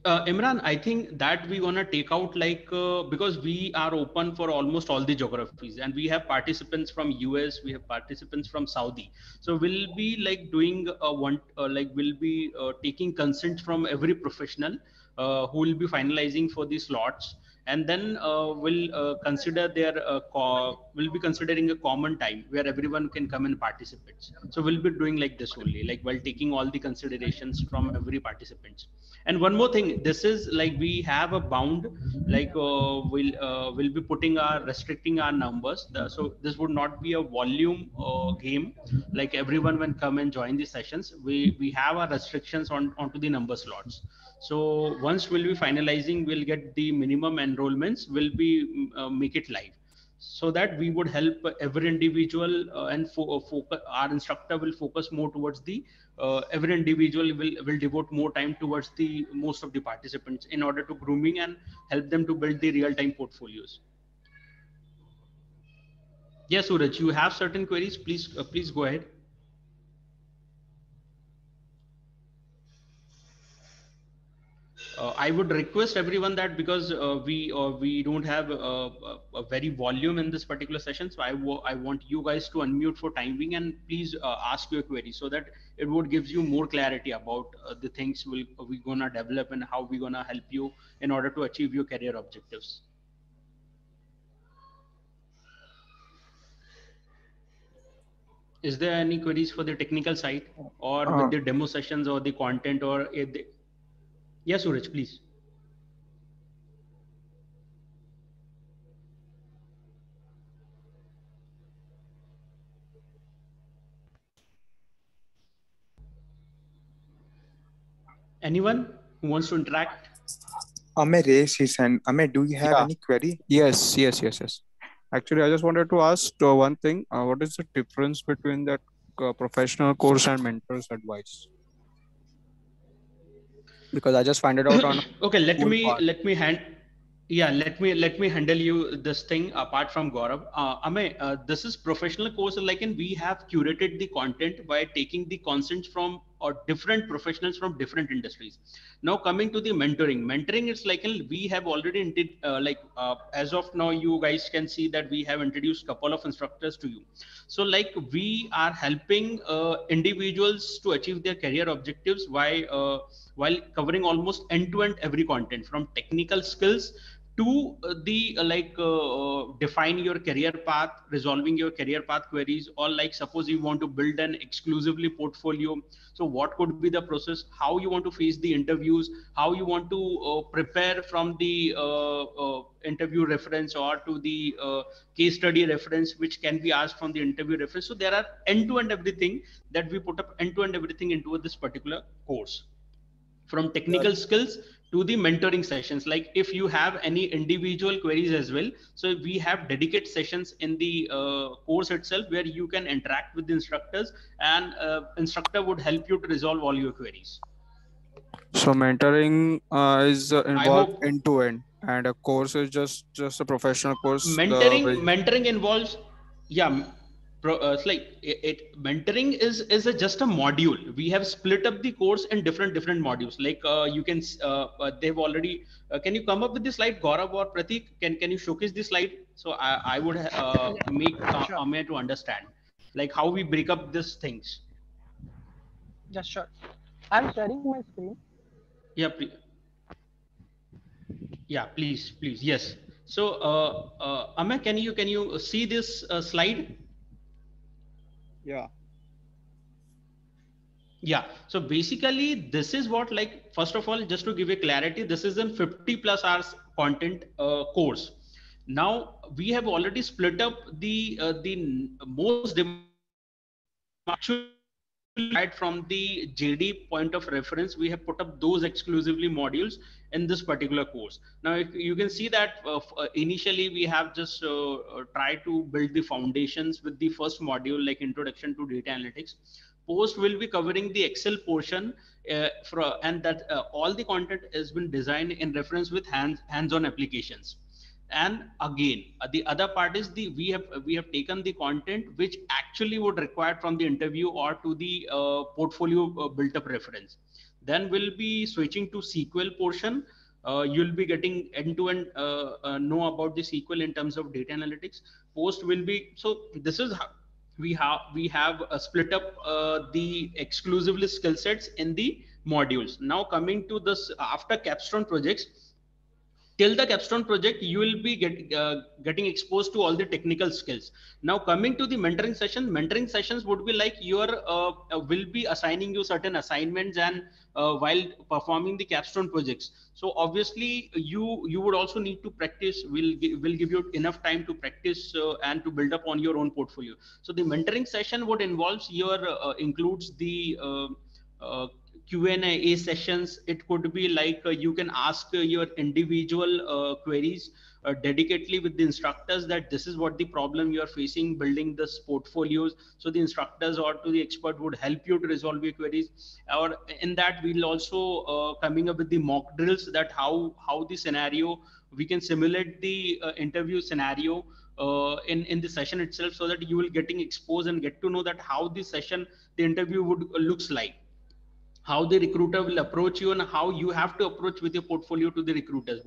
E: Imran, I think that we're gonna take out like because we are open for almost all the geographies, and we have participants from US, we have participants from Saudi. So we'll be like doing we'll be taking consent from every professional who will be finalizing for the slots, and then we'll consider we'll be considering a common time where everyone can come and participate. So we'll be doing like this only, like while taking all the considerations from every participant. And one more thing, this is like we have a bound, like we'll be putting our restricting our numbers. So this would not be a volume game, like everyone when come and join the sessions. We have our restrictions onto the number slots. So once we'll be finalizing, we'll get the minimum enrollments, will be make it live, so that we would help every individual and focus, our instructor will focus more towards the every individual will devote more time towards the most of the participants in order to grooming and help them to build the real-time portfolios. Yes, Suraj, you have certain queries, please go ahead. I would request everyone that, because we don't have a very volume in this particular session, so I want you guys to unmute for time being, and please ask your query, so that it would gives you more clarity about the things we gonna develop and how we gonna help you in order to achieve your career objectives. Is there any queries for the technical side, or with the demo sessions, or the content, or yes, Suraj, please. Anyone who wants to interact?
B: Ame raised his hand. Ame, do you have any query?
D: Yes. Actually, I just wanted to ask one thing. What is the difference between that professional course and mentor's advice? Because I just find it out on.
E: Okay, let me handle you this thing apart from Gaurav. Ame, this is professional course, like, and we have curated the content by taking the consent from different professionals from different industries. Now coming to the mentoring is like, we have already as of now, you guys can see that we have introduced a couple of instructors to you. So like we are helping individuals to achieve their career objectives while covering almost end-to-end every content, from technical skills to define your career path, resolving your career path queries, or like suppose you want to build an exclusively portfolio. So what could be the process, how you want to face the interviews, how you want to prepare from the interview reference or to the case study reference, which can be asked from the interview reference. So there are end-to-end everything that we put up end-to-end everything into this particular course, from technical skills to the mentoring sessions. Like if you have any individual queries as well, so we have dedicated sessions in the course itself where you can interact with the instructors, and instructor would help you to resolve all your queries.
D: So mentoring is
E: I
D: involved
E: hope
D: end to end, and a course is just a professional course.
E: mentoring involves, yeah, it's like mentoring is just a module. We have split up the course in different modules. Like you can they've already can you come up with the slide, Gaurav or Pratik? Can you showcase the slide? So I would make
A: Sure.
E: Amey to understand like how we break up these things.
A: Yeah, sure. I'm sharing my screen.
E: Yeah, yeah, please, yes. So Amey, can you see this slide?
D: Yeah.
E: Yeah, so basically this is what, like, first of all, just to give you clarity, this is a 50+ hours content course. Now we have already split up the most actually right from the JD point of reference. We have put up those exclusively modules in this particular course. Now if you can see that initially we have just tried to build the foundations with the first module, like introduction to data analytics. Post will be covering the Excel portion, and that all the content has been designed in reference with hands-on applications. And again, the other part is we have taken the content which actually would require from the interview or to the portfolio built up reference. Then we'll be switching to SQL portion. You'll be getting end-to-end know about the SQL in terms of data analytics. Post will be, so this is how we have split up the exclusively skill sets in the modules. Now coming to this, after capstone projects, till the capstone project you will be getting exposed to all the technical skills. Now coming to the mentoring sessions would be like your will be assigning you certain assignments, and while performing the capstone projects, so obviously you would also need to practice. Will give you enough time to practice and to build up on your own portfolio. So the mentoring session would involves your includes the Q&A sessions. It could be like you can ask your individual queries dedicatedly with the instructors, that this is what the problem you are facing building this portfolios. So the instructors or to the expert would help you to resolve your queries. Or in that we'll also coming up with the mock drills, that how the scenario we can simulate the interview scenario in the session itself, so that you will getting exposed and get to know that how the session, the interview would looks like, how the recruiter will approach you, and how you have to approach with your portfolio to the recruiters,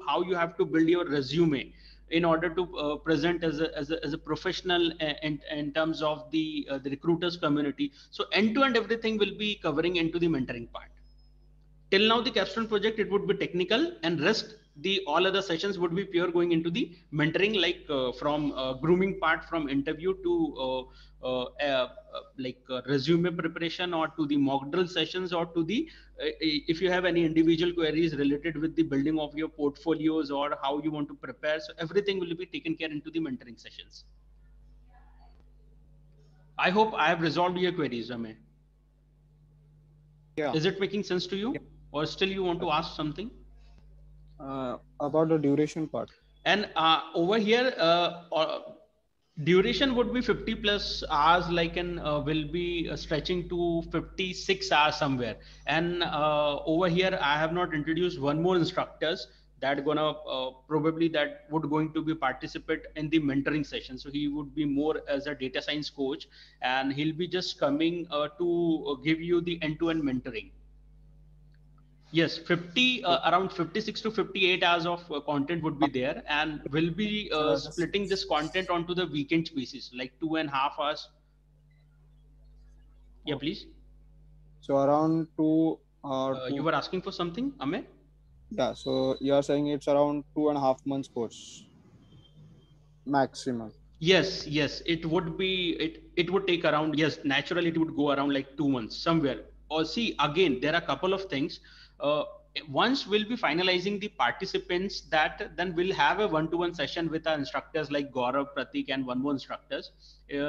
E: how you have to build your resume in order to present as a professional in terms of the recruiters community. So end to end everything will be covering into the mentoring part. Till now the capstone project, it would be technical, and rest the all other sessions would be pure going into the mentoring, like from grooming part, from interview to resume preparation, or to the mock drill sessions, or to the if you have any individual queries related with the building of your portfolios or how you want to prepare. So everything will be taken care into the mentoring sessions. I hope I have resolved your queries, Amey.
D: Yeah.
E: Is it making sense to you? Yeah. Or still you want to ask something?
D: About the duration part.
E: And over here, duration would be 50+hours, like, and will be stretching to 56 hours somewhere. And over here, I have not introduced one more instructors that gonna probably that would going to be participate in the mentoring session. So he would be more as a data science coach, and he'll be just coming to give you the end-to-end mentoring. Yes, around 56 to 58 hours of content would be there, and we'll be splitting this content onto the weekend basis, like 2.5 hours. Yeah, please.
D: So around 2
E: you were asking for something, Amey?
D: Yeah, so you are saying it's around 2.5 months course maximum.
E: Yes, it would be, it would take around, yes, naturally it would go around like 2 months somewhere. Or see, again, there are a couple of things. once we'll be finalizing the participants, that then we'll have a one-to-one session with our instructors like Gaurav, Pratik, and one more instructors.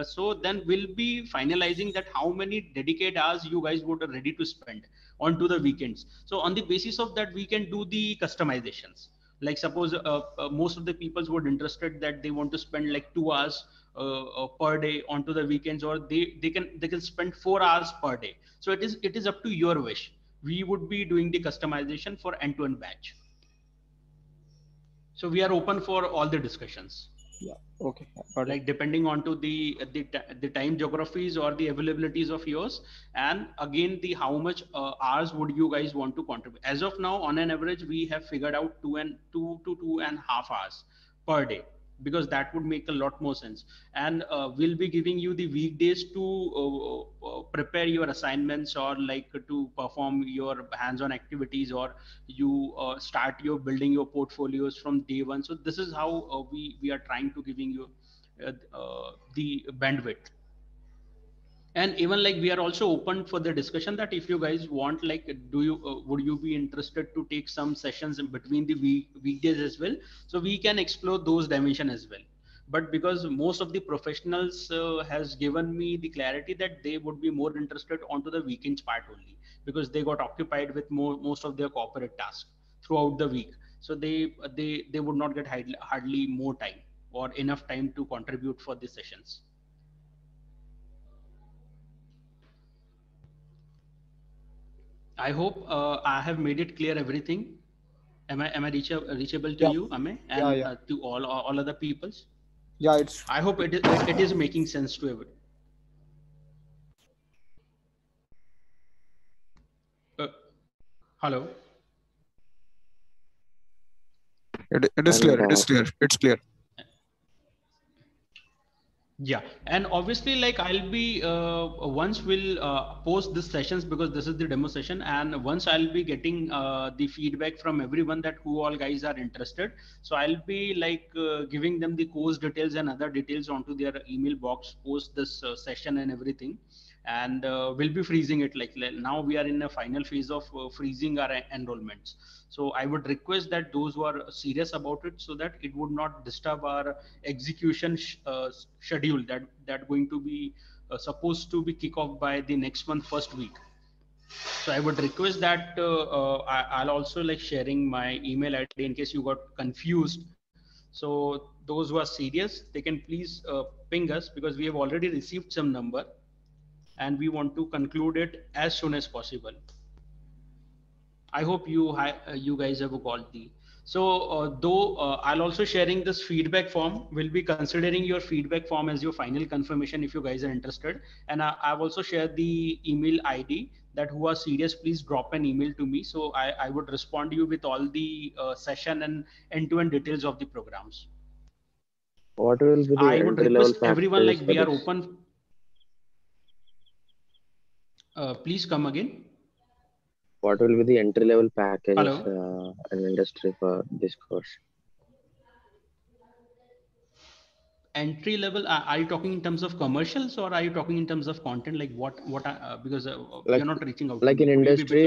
E: So then we'll be finalizing that how many dedicated hours you guys would are ready to spend onto the weekends. So on the basis of that, we can do the customizations. Like suppose most of the people would interested that they want to spend like 2 hours per day onto the weekends, or they can spend 4 hours per day. So it is up to your wish. We would be doing the customization for end-to-end batch. So we are open for all the discussions.
D: Yeah. Okay. Got it.
E: Like depending on to the time geographies or the availabilities of yours, and again the how much hours would you guys want to contribute. As of now, on an average, we have figured out 2.5 hours per day, because that would make a lot more sense. And we'll be giving you the weekdays to prepare your assignments, or like to perform your hands-on activities, or you start your building your portfolios from day one. So this is how we are trying to giving you the bandwidth. And even like we are also open for the discussion that if you guys want, like do you would you be interested to take some sessions in between the weekdays as well, so we can explore those dimension as well. But because most of the professionals has given me the clarity that they would be more interested onto the weekends part only, because they got occupied with most of their corporate tasks throughout the week. So they would not get hardly more time or enough time to contribute for the sessions. I hope I have made it clear everything. Am I reachable to
D: Yeah.
E: you, Ame, and
D: Yeah.
E: to all other peoples?
D: Yeah, it's
E: I hope it is making sense to everyone. Hello.
D: it is clear. It is clear. It's clear.
E: Yeah, and obviously, like I'll be once we'll post this sessions, because this is the demo session, and once I'll be getting the feedback from everyone that who all guys are interested. So I'll be like giving them the course details and other details onto their email box post this session and everything, and we'll be freezing it. Like now we are in a final phase of freezing our enrollments. So I would request that those who are serious about it, so that it would not disturb our execution schedule that going to be supposed to be kick off by the next month first week. So I would request that I'll also like sharing my email ID in case you got confused. So those who are serious, they can please ping us, because we have already received some number and we want to conclude it as soon as possible. I hope you guys have got the. So though I'll also sharing this feedback form. We'll be considering your feedback form as your final confirmation if you guys are interested. And I've also shared the email ID that who are serious, please drop an email to me. So I would respond to you with all the session and end-to-end details of the programs.
G: What will be the
E: I would
G: entry level
E: request everyone, like we are
G: this?
E: open. Please come again.
G: What will be the entry level packages
E: Hello?
G: in industry for this course?
E: Entry level, are you talking in terms of commercials, or are you talking in terms of content? Like what because
G: Like,
E: you're not reaching out.
G: Like in industry,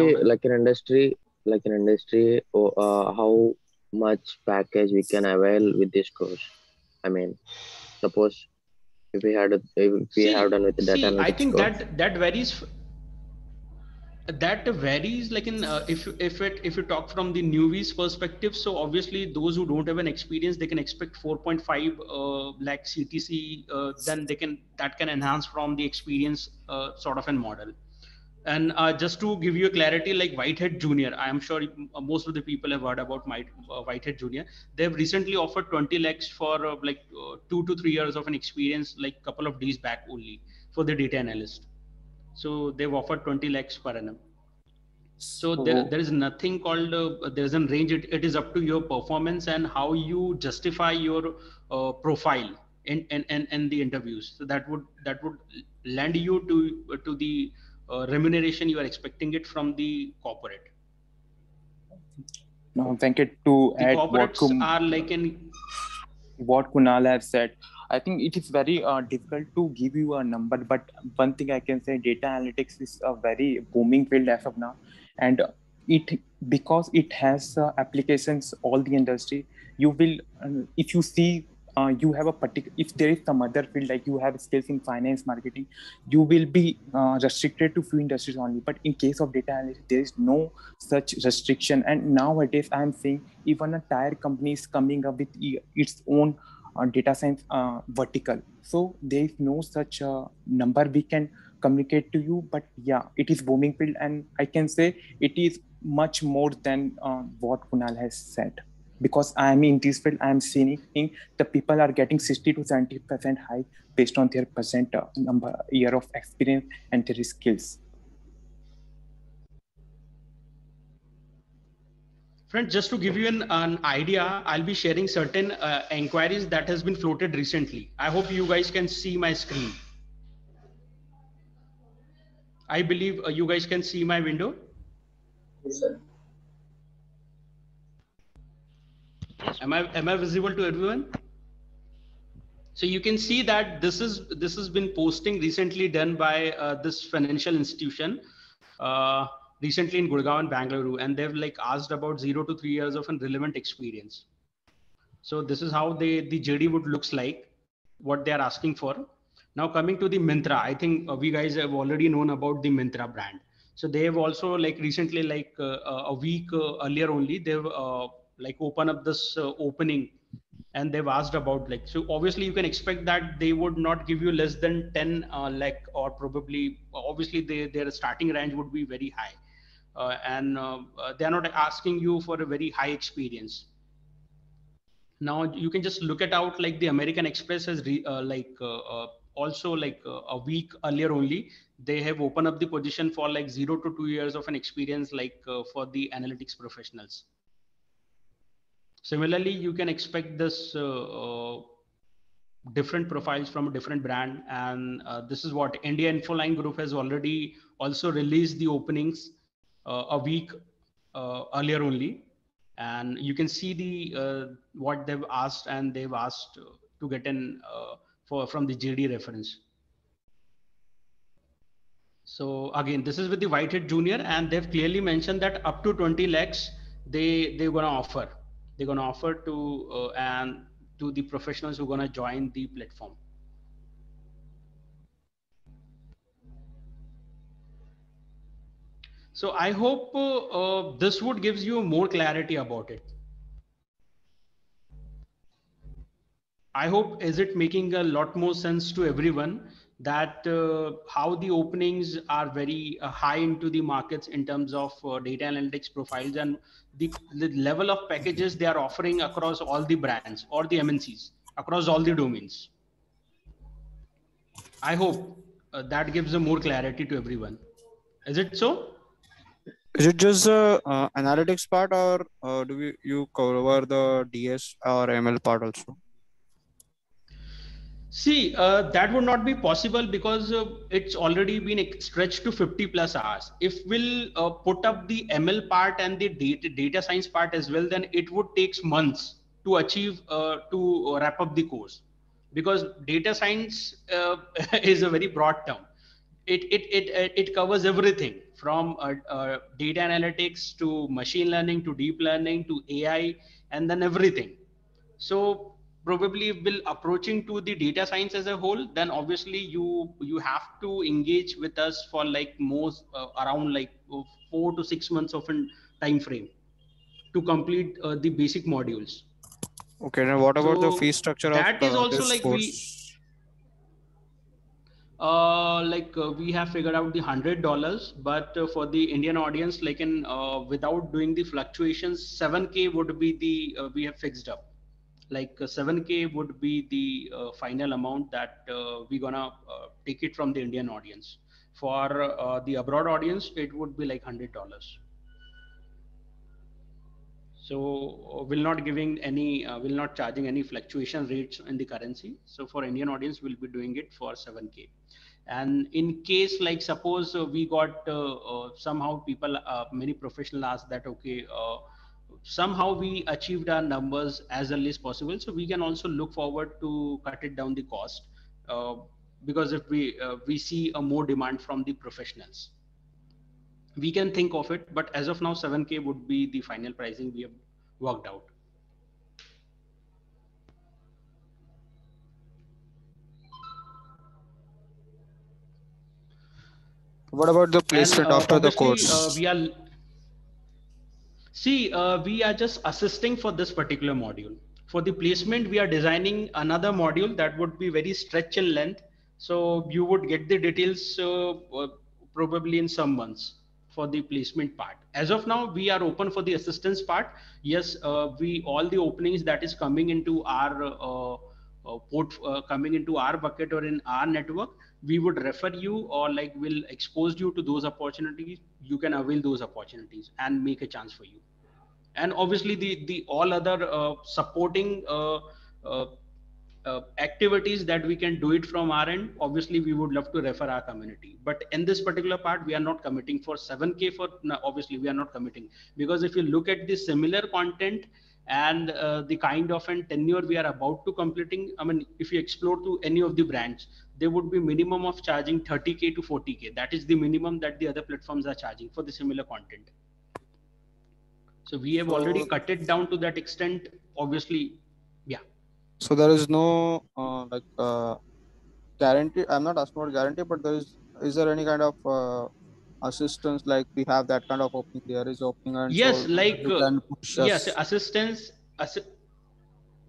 G: how much package we can avail with this course? I mean, suppose if we have done with the data analytics
E: I think
G: course.
E: that varies. That varies, like in if you talk from the newbies perspective. So obviously those who don't have an experience, they can expect 4.5 lakh CTC. Then that can enhance from the experience sort of a model. And just to give you a clarity, like Whitehead Junior, I am sure most of the people have heard about my Whitehead Junior. They've recently offered 20 lakhs for 2 to 3 years of an experience, like a couple of days back only, for the data analyst. So they've offered 20 lakhs per annum. So there is nothing called there's a range. It is up to your performance and how you justify your profile in the interviews. So that would land you to the remuneration you are expecting it from the corporate.
B: No, Venkat, to
E: The
B: add
E: corporates are like
B: what Kunal has said. I think it is very difficult to give you a number, but one thing I can say, data analytics is a very booming field as of now. And it because it has applications all the industry. You will if you see you have a particular, if there is some other field like you have skills in finance marketing, you will be restricted to few industries only. But in case of data analytics, there is no such restriction. And nowadays I am seeing even a tire company is coming up with its own data science vertical. So there is no such number we can communicate to you, but yeah, it is booming field, and I can say it is much more than what Kunal has said. Because I am in this field, I am seeing the people are getting 60 to 70% high based on their percent number year of experience and their skills.
E: Friends, just to give you an idea, I'll be sharing certain inquiries that has been floated recently. I hope you guys can see my screen. I believe you guys can see my window.
C: Yes, sir.
E: Am I visible to everyone? So you can see that this has been posting recently done by this financial institution recently in Gurgaon and Bangalore, and they've like asked about 0 to 3 years of a relevant experience. So this is how the JD would looks like, what they are asking for. Now coming to the Myntra, I think we guys have already known about the Myntra brand. So they have also like recently, like a week earlier only, they've like opened up this opening, and they've asked about like, so obviously you can expect that they would not give you less than 10 lakh, or probably obviously their starting range would be very high, and they're not asking you for a very high experience. Now you can just look it out, like the American Express has also like a week earlier only, they have opened up the position for like 0 to 2 years of an experience, like for the analytics professionals. Similarly, you can expect this different profiles from a different brand, and this is what India Infoline Group has already also released the openings a week earlier only, and you can see the what they've asked, and they've asked to get in from the JD reference. So again, this is with the Whitehead Junior, and they've clearly mentioned that up to 20 lakhs they're gonna offer. They're gonna offer to and to the professionals who are gonna join the platform. So I hope this would gives you more clarity about it. I hope is it making a lot more sense to everyone that how the openings are very high into the markets in terms of data analytics profiles, and the level of packages they are offering across all the brands or the MNCs across all the domains. I hope that gives a more clarity to everyone. Is it so?
D: Is it just the analytics part, or do you cover the DS or ML part also?
E: See, that would not be possible because it's already been stretched to 50 plus hours. If we'll put up the ML part and the data science part as well, then it would take months to achieve, to wrap up the course, because data science is a very broad term. It covers everything from data analytics to machine learning to deep learning to AI, and then everything. So probably if we'll approaching to the data science as a whole, then obviously you have to engage with us for like most around like 4 to 6 months of a time frame to complete the basic modules.
D: Okay, now what about the
E: So
D: fee structure
E: that
D: of
E: is also
D: this
E: like
D: course?
E: we have figured out the $100, but for the Indian audience, like in without doing the fluctuations, 7K would be the we have fixed up. Like 7K would be the final amount that we're gonna take it from the Indian audience. For the abroad audience, it would be like $100. So we're not giving any, we're not charging any fluctuation rates in the currency. So for Indian audience, we'll be doing it for 7K. And in case like suppose we got somehow people, many professionals ask that, okay, somehow we achieved our numbers as early as possible, so we can also look forward to cut it down the cost, because if we see a more demand from the professionals, we can think of it, but as of now 7K would be the final pricing we have worked out.
D: What about the placement after the course?
E: We are just assisting for this particular module. For the placement, we are designing another module that would be very stretch in length. So you would get the details probably in some months for the placement part. As of now, we are open for the assistance part. Yes, all the openings that is coming into our coming into our bucket or in our network, we would refer you or like will expose you to those opportunities. You can avail those opportunities and make a chance for you. And obviously the all other supporting activities that we can do it from our end, obviously we would love to refer our community. But in this particular part, we are not committing for 7K for, no, obviously we are not committing, because if you look at the similar content and the kind of an tenure we are about to completing, I mean, if you explore to any of the brands, there would be minimum of charging 30K to 40K. That is the minimum that the other platforms are charging for the similar content. So we have already cut it down to that extent, obviously. Yeah.
D: So there is no guarantee. I'm not asking for guarantee, but is there any kind of assistance, like we have that kind of opening, there is opening, and
E: yes,
D: so
E: like yes,
D: us.
E: assistance.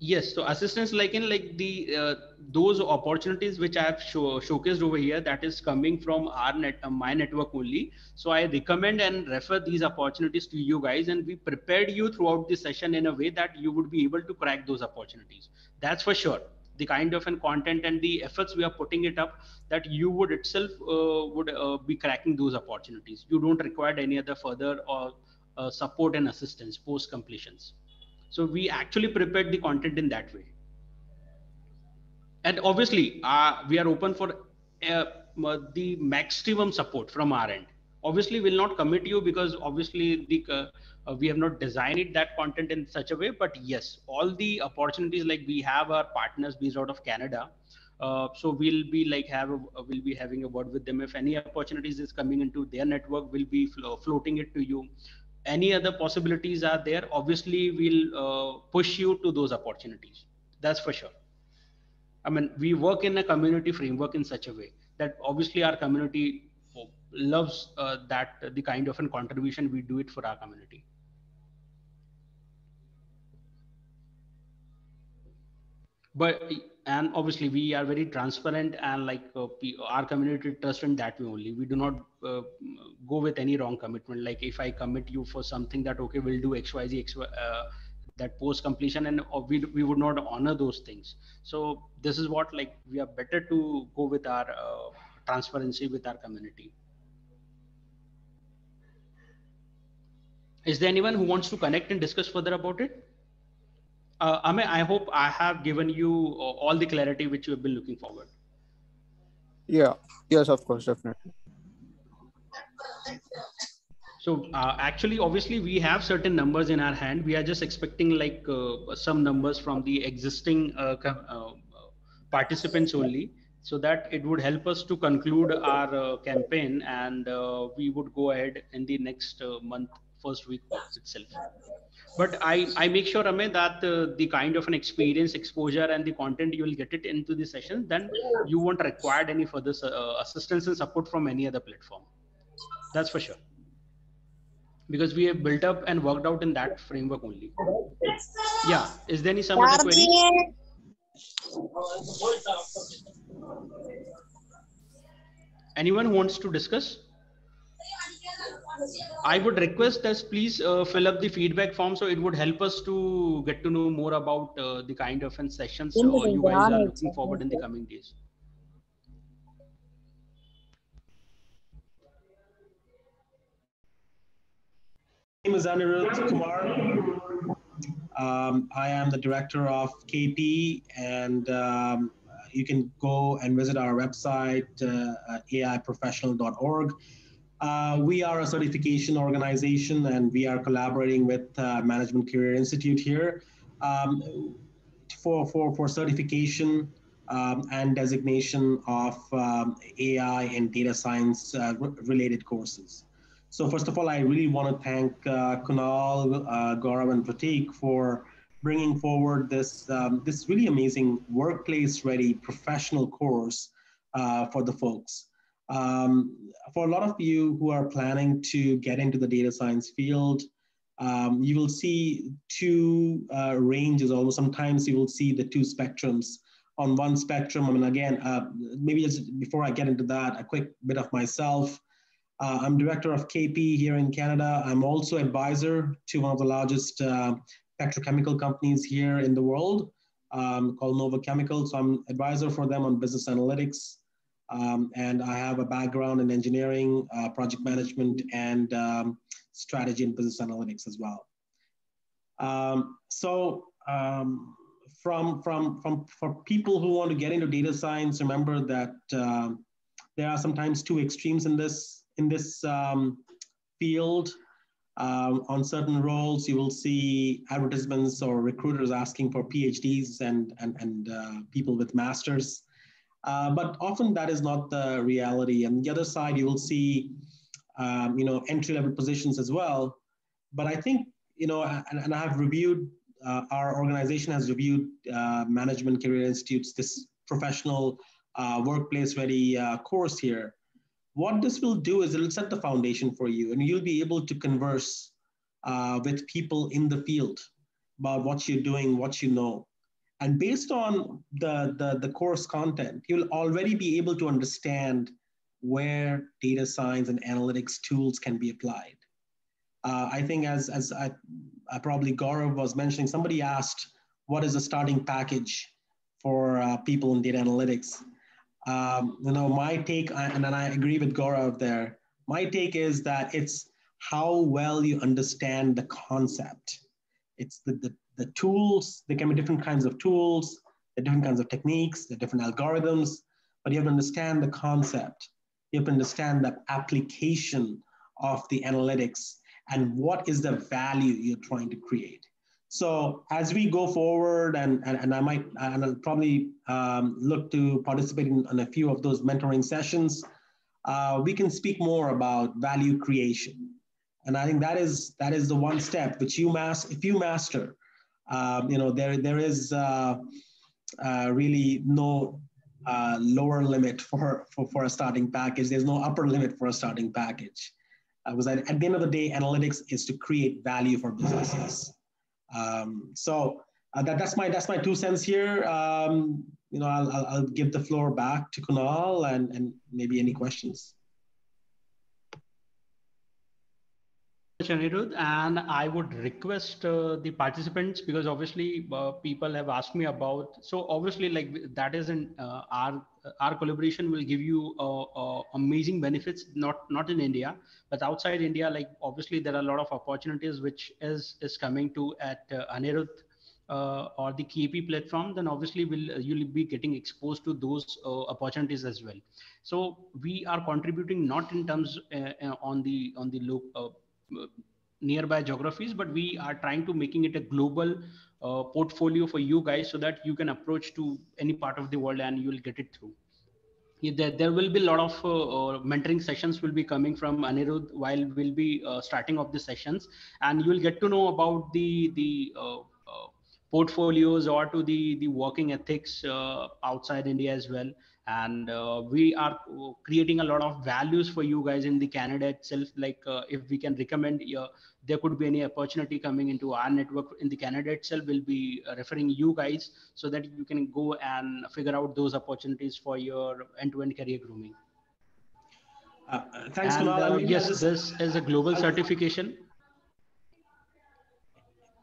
E: Yes, so assistance like in like the those opportunities which I have showcased over here, that is coming from our my network only. So I recommend and refer these opportunities to you guys, and we prepared you throughout the session in a way that you would be able to crack those opportunities. That's for sure. The kind of content and the efforts we are putting it up, that you would itself would be cracking those opportunities. You don't require any other further or support and assistance post completions. So we actually prepared the content in that way. And obviously we are open for the maximum support from our end. Obviously we'll not commit you, because obviously we have not designed it that content in such a way. But yes, all the opportunities, like we have our partners based out of Canada, so we'll be like we'll be having a word with them. If any opportunities is coming into their network, we'll be floating it to you. Any other possibilities are there, obviously we'll push you to those opportunities. That's for sure. I mean, we work in a community framework in such a way that obviously our community loves that the kind of a contribution we do it for our community. But and obviously we are very transparent, and like our community trust in that way only. We do not go with any wrong commitment. Like if I commit you for something that okay, we'll do XYZ that post completion, and we would not honor those things. So this is what, like, we are better to go with our transparency with our community. Is there anyone who wants to connect and discuss further about it? Amey, I hope I have given you all the clarity which you have been looking forward.
D: Yeah. Yes, of course, definitely.
E: So actually, obviously, we have certain numbers in our hand. We are just expecting like some numbers from the existing participants only, so that it would help us to conclude our campaign, and we would go ahead in the next month, first week itself. But I make sure, Amey, that the kind of an experience, exposure, and the content you will get it into the session, then you won't require any further assistance and support from any other platform. That's for sure. Because we have built up and worked out in that framework only. Yeah. Is there any some other queries? Anyone who wants to discuss? I would request us, please fill up the feedback form, so it would help us to get to know more about the kind of sessions you guys are looking forward in the coming days.
H: My name is Anirudh Kumar. I am the director of KP, and you can go and visit our website, aiprofessional.org. We are a certification organization, and we are collaborating with Management Career Institute here for certification and designation of AI and data science related courses. So first of all, I really want to thank Kunal, Gaurav, and Prateek for bringing forward this really amazing workplace-ready professional course for the folks. For a lot of you who are planning to get into the data science field, you will see two ranges, or sometimes you will see the two spectrums. On one spectrum, I mean, again, maybe just before I get into that, a quick bit of myself. I'm director of KP here in Canada. I'm also advisor to one of the largest petrochemical companies here in the world called Nova Chemical. So I'm advisor for them on business analytics. And I have a background in engineering, project management, and strategy and business analytics as well. For people who want to get into data science, remember that there are sometimes two extremes in this field. On certain roles, you will see advertisements or recruiters asking for PhDs and people with masters. But often that is not the reality. And the other side, you will see, entry-level positions as well. But I think, and I have reviewed, our organization has reviewed Management Career Institute's this professional workplace-ready course here. What this will do is it'll set the foundation for you, and you'll be able to converse with people in the field about what you're doing, what you know. And based on the course content, you'll already be able to understand where data science and analytics tools can be applied. I think as I probably Gaurav was mentioning, somebody asked, what is the starting package for people in data analytics? My take, and I agree with Gaurav there, my take is that it's how well you understand the concept. It's the tools. There can be different kinds of tools, the different kinds of techniques, the different algorithms, but you have to understand the concept. You have to understand the application of the analytics and what is the value you're trying to create. So as we go forward, and I'll probably look to participate in a few of those mentoring sessions, we can speak more about value creation. And I think that is the one step which if you master, there is really no lower limit for a starting package. There's no upper limit for a starting package. Because at the end of the day, analytics is to create value for businesses. That's my 2 cents here. I'll give the floor back to Kunal and maybe any questions.
E: Anirudh, and I would request the participants, because obviously people have asked me about, so obviously like that is in our collaboration will give you amazing benefits, not in India, but outside India. Like obviously there are a lot of opportunities which is coming to at Anirudh or the KP platform. Then obviously you'll be getting exposed to those opportunities as well. So we are contributing not in terms on the local nearby geographies, but we are trying to making it a global portfolio for you guys, so that you can approach to any part of the world and you will get it through. There will be a lot of mentoring sessions will be coming from Anirudh while we'll be starting off the sessions, and you will get to know about the portfolios or to the working ethics outside India as well. And we are creating a lot of values for you guys in the Canada itself. Like if we can recommend, there could be any opportunity coming into our network in the Canada itself, we'll be referring you guys so that you can go and figure out those opportunities for your end-to-end career grooming.
H: Thanks, Kunal.
E: Yes, this is a global certification.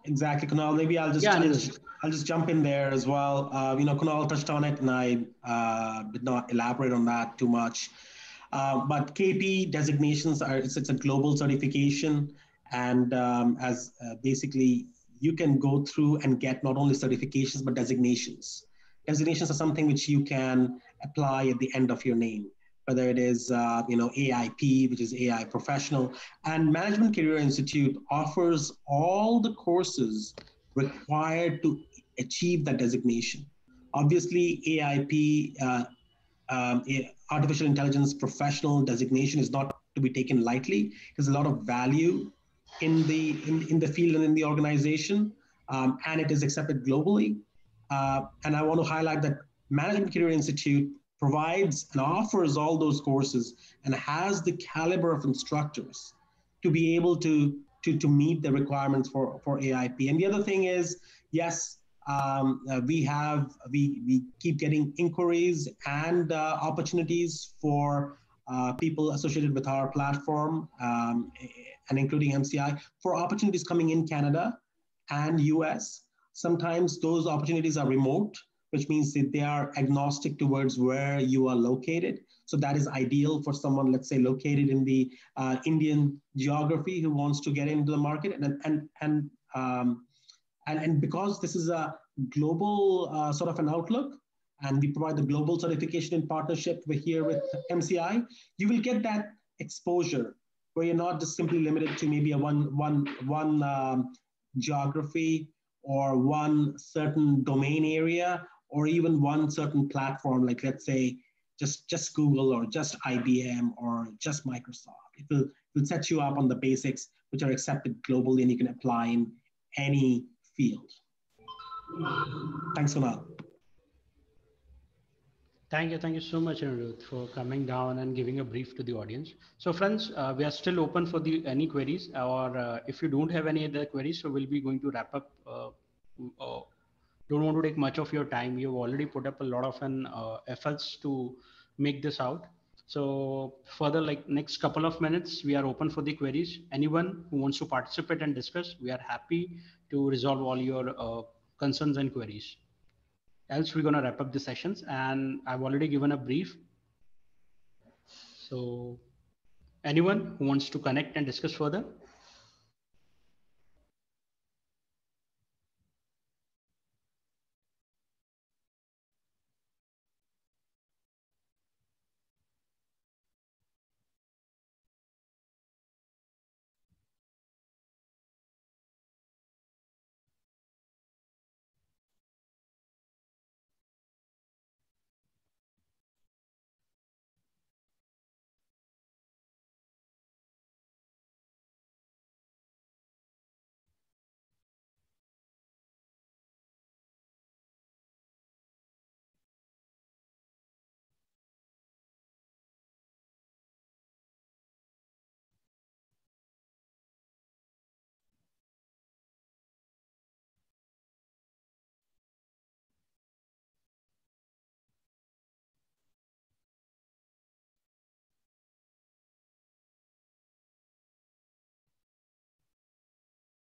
H: Exactly, Kunal. Maybe I'll just jump in there as well. Kunal touched on it, and I did not elaborate on that too much. But KP designations it's a global certification, and basically you can go through and get not only certifications but designations. Designations are something which you can apply at the end of your name, whether it is AIP, which is AI Professional. And Management Career Institute offers all the courses required to achieve that designation. Obviously, AIP, Artificial Intelligence Professional designation, is not to be taken lightly. There's a lot of value in the field and in the organization, and it is accepted globally. And I want to highlight that Management Career Institute provides and offers all those courses and has the caliber of instructors to be able to meet the requirements for AIP. And the other thing is, yes, we keep getting inquiries and opportunities for people associated with our platform, and including MCI, for opportunities coming in Canada and US. Sometimes those opportunities are remote, which means that they are agnostic towards where you are located. So that is ideal for someone, let's say, located in the Indian geography who wants to get into the market. And because this is a global sort of an outlook, and we provide the global certification in partnership here with MCI, you will get that exposure where you're not just simply limited to maybe a one geography or one certain domain area, or even one certain platform, like let's say just Google or just IBM or just Microsoft. It will set you up on the basics which are accepted globally and you can apply in any field. Thanks, Kunal.
E: Thank you so much, Anirudh, for coming down and giving a brief to the audience. So friends, we are still open for any queries, or if you don't have any other queries, so we'll be going to wrap up. Don't want to take much of your time. You've already put up a lot of efforts to make this out. So further, like next couple of minutes, we are open for the queries. Anyone who wants to participate and discuss, we are happy to resolve all your concerns and queries. Else we're going to wrap up the sessions, and I've already given a brief. So anyone who wants to connect and discuss further?